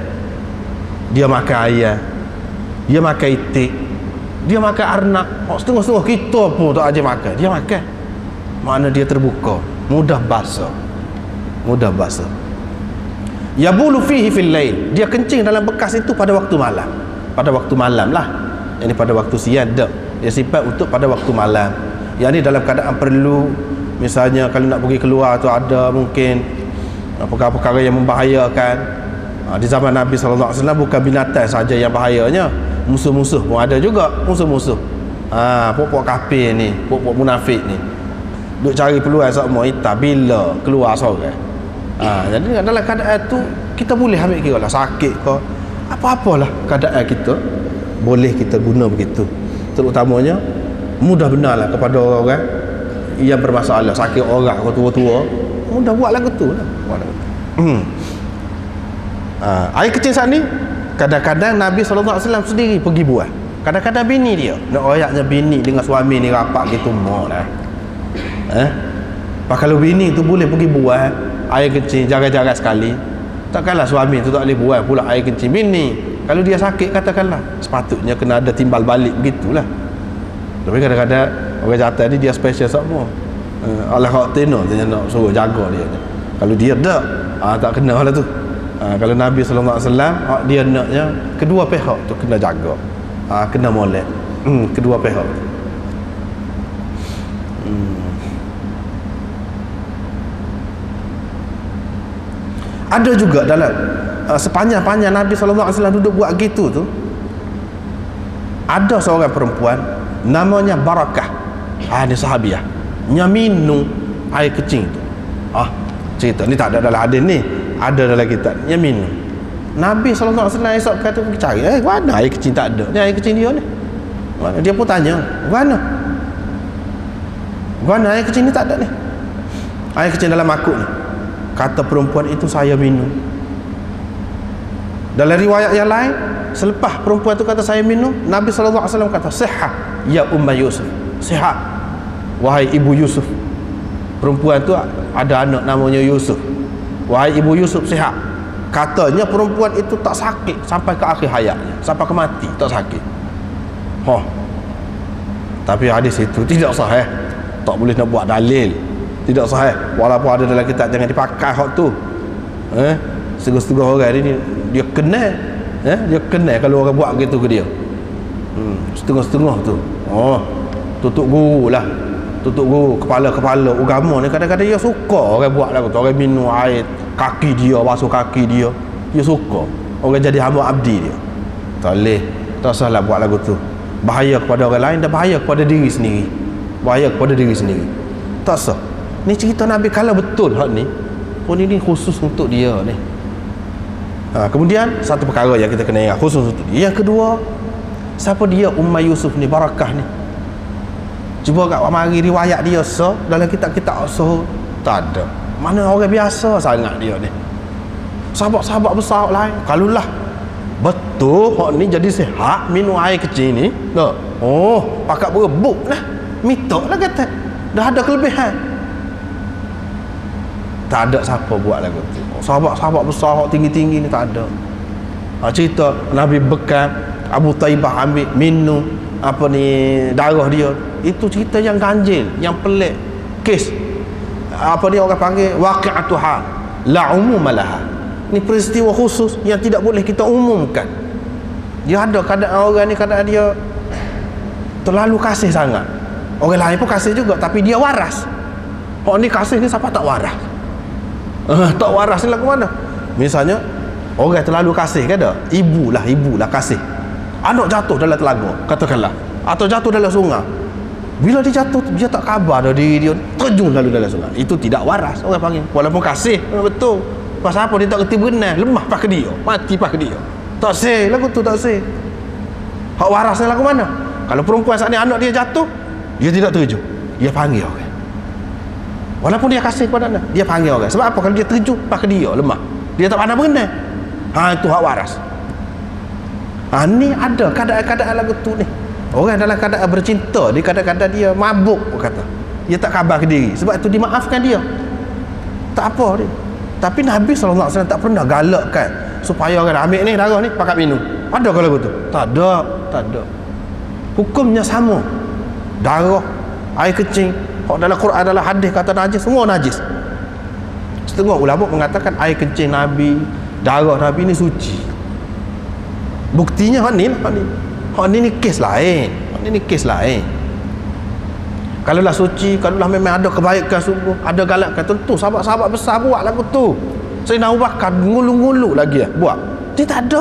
dia makan ayam, dia makan itik, dia makan arnak. Setengah-setengah kita pun tak aja makan, dia makan. Makna dia terbuka, mudah basuh. Yabulu fihi fil lail, dia kencing dalam bekas itu pada waktu malam. Pada waktu malam lah. Ini pada waktu siang tak. Dia simpan untuk pada waktu malam. Yang ni dalam keadaan perlu, misalnya kalau nak pergi keluar tu ada mungkin perkara-perkara yang membahayakan. Di zaman Nabi SAW bukan binatang saja yang bahayanya, musuh-musuh pun ada juga. Musuh-musuh, pokok kafir ni, pokok munafik ni, duk cari peluang semua kita bila keluar seorang. Jadi dalam keadaan tu kita boleh ambil kira lah, sakit ke apa-apalah keadaan kita, boleh kita guna begitu. Terutamanya mudah benarlah kepada orang yang bermasalah, sakit orang ke tua-tua, mudah buat lagu tu lah. Air kecil saat ni kadang-kadang Nabi SAW sendiri pergi buat. Kadang-kadang bini dia nak royaknya, bini dengan suami ni rapat gitu mau lah. Kalau bini tu boleh pergi buat air kecil jaga-jaga sekali, takkanlah suami tu tak boleh buat pula air kecil. Bini kalau dia sakit katakanlah, sepatutnya kena ada timbal balik begitulah. Tapi kadang-kadang orang jatuh ni dia special semua. Allah khawatir dia nak suruh jaga dia. Kalau dia tak kena lah tu. Kalau Nabi SAW dia naknya kedua pihak tu kena jaga, kena molek kedua pihak tu. Ada juga dalam sepanjang-panjang Nabi SAW duduk buat gitu tu, ada seorang perempuan namanya Barakah, ni sahabiah, yang minum air kecil tu. Cerita ni tak ada dalam hadis ni, ada dalam kitab, yang minum. Nabi SAW esok kata pergi cari, mana air kecil? Tak ada, ni air kecil dia ni. Dia pun tanya, mana air kecil ni? Tak ada ni, air kecil dalam makuk ni. Kata perempuan itu, saya minum. Dalam riwayat yang lain, selepas perempuan itu kata saya minum, Nabi SAW kata, sihat ya Ummah Yusuf, sihat wahai ibu Yusuf. Perempuan tu ada anak namanya Yusuf. Wahai ibu Yusuf, sihat. Katanya perempuan itu tak sakit sampai ke akhir hayatnya, sampai ke mati tak sakit. Tapi hadis itu tidak sahih, tak boleh nak buat dalil, tidak sahih. Walaupun ada dalam kitab, jangan dipakai hak tu. Setengah-setengah orang ni dia kenal, dia kenal kalau orang buat gitu ke dia. Setengah-setengah tu tutup guru lah, tutup guru, kepala-kepala agama ni kadang-kadang dia suka orang buat lagu tu. Orang minum air kaki dia, basuh kaki dia, dia suka. Orang jadi hamba abdi dia. Tak boleh, tak salah buat lagu tu. Bahaya kepada orang lain dan bahaya kepada diri sendiri. Bahaya kepada diri sendiri, tak sah. Ni cerita Nabi, kalau betul hak ni pun ini khusus untuk dia ni. Kemudian satu perkara yang kita kena ingat khusus untuk dia. Yang kedua, siapa dia Ummah Yusuf ni, Barakah ni? Cuba kat mari riwayat dia dalam kitab-kitab tak ada. Mana orang biasa sangat dia ni. Sahabat-sahabat besar lain, kalulah betul hak ni jadi sihat minum air kecil ni, pakat berebut lah, mitok lah kata, dah ada kelebihan. Tak ada siapa buat lagu tu. Sahabat-sahabat besar hak tinggi-tinggi ni tak ada. Cerita Nabi bekal Abu Taibah ambil minum darah dia, itu cerita yang ganjil, yang pelik, kes orang panggil waqi'atu hal la umumalaha. Ni peristiwa khusus yang tidak boleh kita umumkan. Dia ada keadaan orang ni, keadaan dia terlalu kasih sangat. Orang lain pun kasih juga, tapi dia waras. Hak ni kasih ni siapa tak waras? Tak waras ni lah ke mana? Misalnya orang terlalu kasih kan, ada ibu lah kasih, anak jatuh dalam telaga katakanlah, atau jatuh dalam sungai. Bila dia jatuh, dia tak khabar dah diri dia terjun lalu dalam sungai. Itu tidak waras orang panggil. Walaupun kasih betul, pasal apa dia tak kerti berenang, lemah pakai dia, mati pakai dia, tak seh lagu tu, tak seh. Hak waras ni lagu mana? Kalau perempuan saat ni anak dia jatuh, dia tidak terjun, dia panggil orang. Walaupun dia kasih kepada anak, dia panggil orang. Sebab apa? Kalau dia terjun pakai dia lemah, dia tak pandai berenang, itu hak waras. Ni ada keadaan-keadaan lagu tu ni. Orang dalam keadaan bercinta, dia kadang-kadang dia mabuk, kata dia tak khabar ke diri, sebab itu dimaafkan dia, tak apa dia. Tapi Nabi SAW tak pernah galakkan supaya orang ambil ni darah ni pakat minum. Ada ke lagu tu? Tak ada. Hukumnya sama. Darah, air kecil, dalam Quran, dalam hadis kata najis, semua najis. Setengah ulama mengatakan air kecil Nabi, darah Nabi ni suci. Buktinya hak ni kes lain. Kalaulah suci, kalaulah memang ada kebaikan sungguh, ada galakkan, tentu sahabat-sahabat besar buat lagu tu. Sayyidina Abu Bakar ngulu-ngulu lagi buat. Dia tak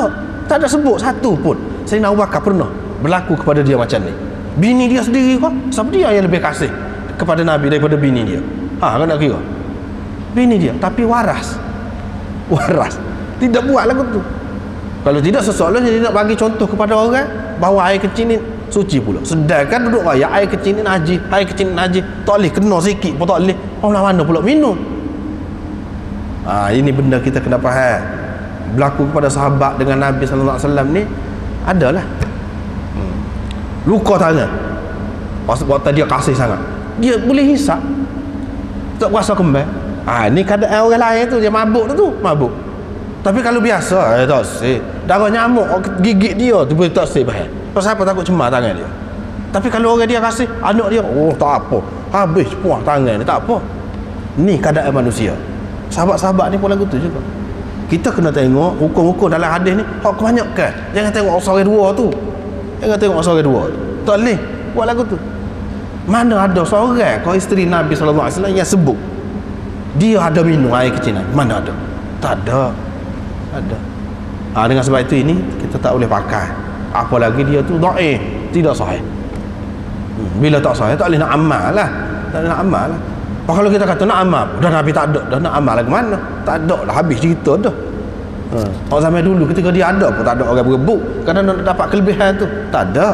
ada sebut satu pun Sayyidina Abu Bakar pernah berlaku kepada dia macam ni. Bini dia sendiri kok, siapa dia yang lebih kasih kepada Nabi daripada bini dia? Kau nak kira bini dia, tapi waras tidak buat lagu tu. Kalau tidak, sesoalnya dia nak bagi contoh kepada orang bahawa air kecil ni suci pula, sedangkan duduk raya air kecil ni najis, tak boleh kena sikit pun tak boleh. Mana pula minum? Ini benda kita kena faham. Berlaku kepada sahabat dengan Nabi sallallahu alaihi wasallam ni adalah luka tangan. Waktu dia kasih sangat, dia boleh hisap, tak berasa kembang. Ni keadaan orang lain tu, dia mabuk tu mabuk. Tapi kalau biasa, tak sih. Darah nyamuk gigit dia tu boleh tak sih bahaya. Pasal apa? Takut cemar tangan dia. Tapi kalau orang dia kasih anak dia, tak apa, habis puas tangan ni, tak apa. Ni keadaan manusia. Sahabat-sahabat ni pun lagu tu juga. Kita kena tengok hukum-hukum dalam hadis ni hak kebanyakan. Jangan tengok orang dua tu. Jangan tengok orang dua. Tak boleh buat lagu tu. Mana ada seorang kau isteri Nabi sallallahu alaihi wasallam yang sebut dia ada minum air kecil Nabi? Mana ada? Tak ada. Dengan sebab itu ini kita tak boleh pakai. Apalagi dia tu dhaif, tidak sahih. Bila tak sahih tak boleh nak amal lah. Kalau kita kata nak amal, dah Nabi tak ada, dah nak amal lagi mana? Tak ada dah, habis cerita dah. Orang zaman dulu ketika dia ada pun tak ada orang berebut kerana nak dapat kelebihan tu. Tak ada.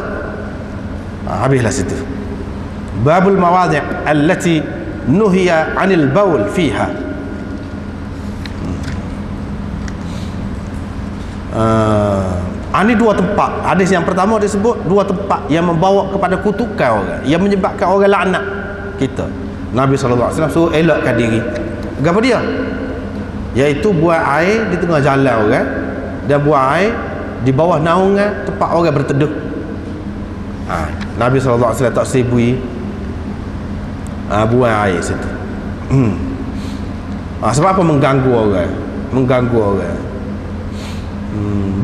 Habislah situ. Babul mawadhi' allati nuhiya 'anil baul fiha. Ini dua tempat. Hadis yang pertama disebut dua tempat yang membawa kepada kutukan orang, yang menyebabkan orang laknat kita. Nabi SAW suruh elakkan diri. Apa dia? Iaitu buang air di tengah jalan orang, dan buang air di bawah naungan tempat orang berteduh. Nabi SAW tak sibui buang air situ. Sebab apa? Mengganggu orang.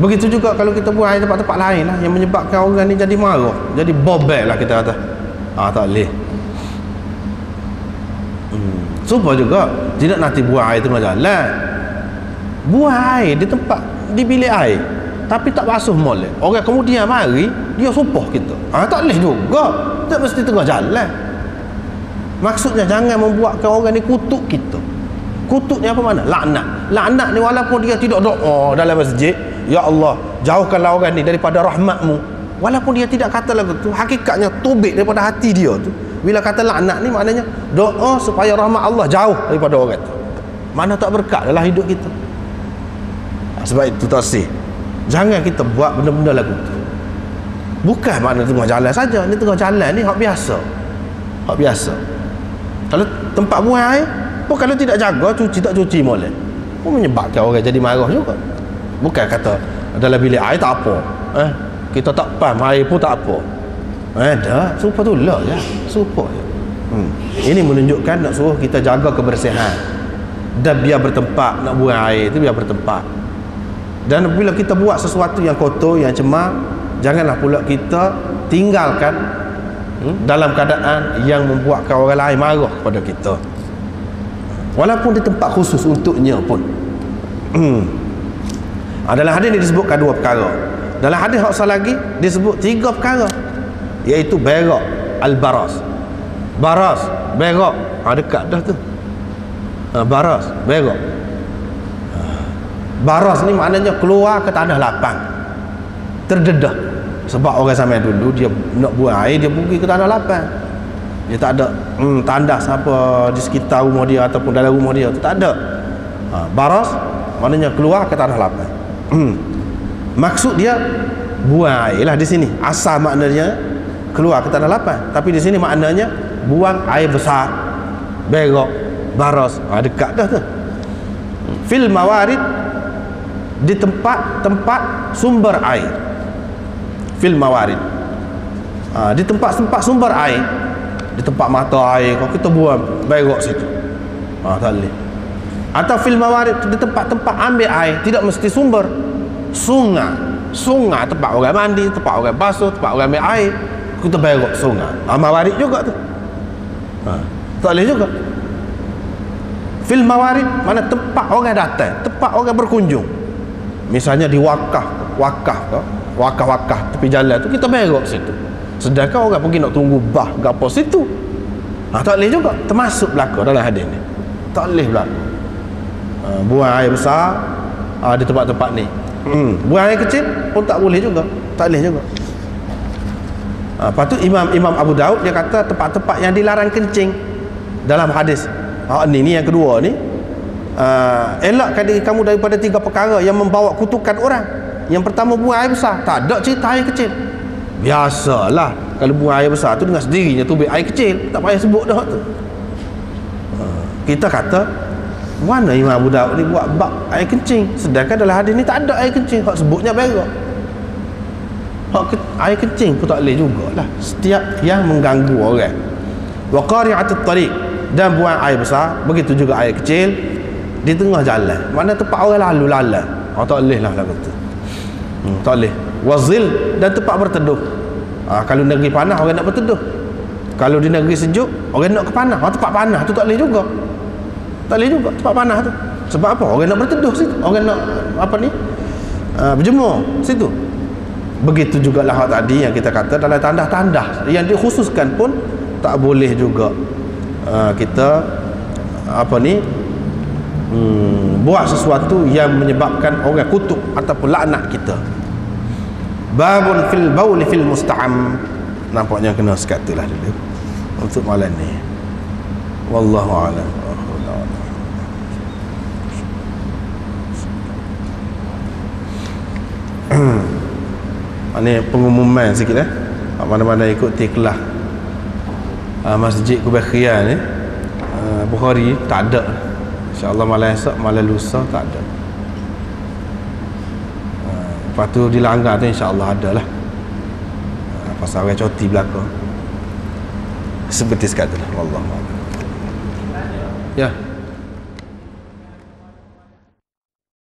Begitu juga kalau kita buang air tempat-tempat lain lah, yang menyebabkan orang ni jadi marah, jadi bobel lah kita kata. Tak boleh. Supaya juga tidak nanti buang air tengah jalan. Buang air di tempat, di bilik air, tapi tak basuh molek. Orang kemudian mari, dia sumpah kita. Tak boleh juga. Tak mesti tengah jalan. Maksudnya jangan membuatkan orang ni kutuk kita. Kutuk ni apa mana? Laknat ni walaupun dia tidak doa dalam masjid, ya Allah, jauhkanlah orang ni daripada rahmatmu. Walaupun dia tidak kata lagu tu, hakikatnya tubik daripada hati dia tu. Bila kata laknat ni maknanya doa supaya rahmat Allah jauh daripada orang tu. Mana tak berkat dalam hidup kita. Sebab itu tasih, jangan kita buat benda-benda lagu tu. Bukan makna tengah jalan saja. Ni tengah jalan ni hak biasa. Kalau tempat buang air pun kalau tidak jaga, tak cuci molek, pun menyebabkan orang jadi marah juga. Bukan kata dalam bilik air tak apa, kita tak pam air pun tak apa. Dah supaya tu lah ya, supaya. Ini menunjukkan nak suruh kita jaga kebersihan, dan biar bertempat. Nak buang air itu biar bertempat. Dan bila kita buat sesuatu yang kotor, yang cemar, janganlah pula kita tinggalkan dalam keadaan yang membuatkan orang lain marah kepada kita, walaupun di tempat khusus untuknya pun. Dalam hadis ini disebutkan dua perkara. Dalam hadis yang satu lagi disebut tiga perkara, iaitu berak, al-baras, berak. Dekat dah tu. Baras, berak. Baras ni maknanya keluar ke tanah lapang, terdedah. Sebab orang zaman dulu dia nak buang air, dia pergi ke tanah lapang. Dia tak ada tandas apa di sekitar rumah dia ataupun dalam rumah dia, tu tak ada. Baras maknanya keluar ke tanah lapang. Maksud dia buang air lah di sini. Asal maknanya keluar ke tanah lapang, tapi di sini maknanya buang air besar, berak, baras. Dekat dah tu. Fil mawarid, di tempat sumber air. Fil mawarid, di tempat sumber air, di tempat mata air, kalau kita buang berak situ, tak boleh. Atau fil mawarid, di tempat-tempat ambil air, tidak mesti sumber, sungai tempat orang mandi, tempat orang basuh, tempat orang ambil air, kita berak sungai, mawarid juga tu, tak boleh juga. Fil mawarid, mana tempat orang datang, tempat orang berkunjung. Misalnya di wakaf tepi jalan tu, kita berok situ. Sedangkan orang pergi nak tunggu bah gapo situ. Tak boleh juga, termasuk berlaku dalam hadis ni. Tak boleh berlaku. Buang air besar di tempat-tempat ni. Buang air kecil pun tak boleh juga. Tak boleh juga. Lepas tu Imam Abu Daud dia kata tempat-tempat yang dilarang kencing dalam hadis ni yang kedua ni, elakkan diri kamu daripada 3 perkara yang membawa kutukan orang. Yang pertama, buang air besar. Tak ada cerita air kecil. Biasalah kalau buang air besar tu dengan sendirinya tu air kecil, tak payah sebut dah tu. Kita kata mana Imam Abu Daud ni buat bab air kencing, sedangkan dalam hadis ni tak ada air kencing. Hak sebutnya berak. Air kencing pun tak boleh jugalah, setiap yang mengganggu orang. Wa qari'atut tariq, dan buang air besar, begitu juga air kecil di tengah jalan, mana tempat orang lalu lalang. Tak boleh lah kata. Tak boleh. Wazil, dan tempat berteduh. Kalau negeri panas orang nak berteduh. Kalau di negeri sejuk orang nak ke panas. Tempat panas tu tak boleh juga. Tak boleh juga tempat panas tu. Sebab apa? Orang nak berteduh situ. Orang nak berjemur situ. Begitu juga lah tadi yang kita kata dalam tandah-tandah yang dikhususkan pun tak boleh juga kita buat sesuatu yang menyebabkan orang kutuk ataupun laknat kita. Babun fil bauli fil musta'am. Nampaknya kena sekat tu lah dulu untuk malam ni. Wallahu a'lam. Ini pengumuman sikit mana-mana ikut kelas Masjid Kubakhiyah ni, Bukhari tak ada. InsyaAllah malam esok, malam lusa tak ada. Lepas tu di Langgar tu insyaAllah ada lah. Pasal orang cuti belakang. Seperti sekali lah. Wallahualam. Ya.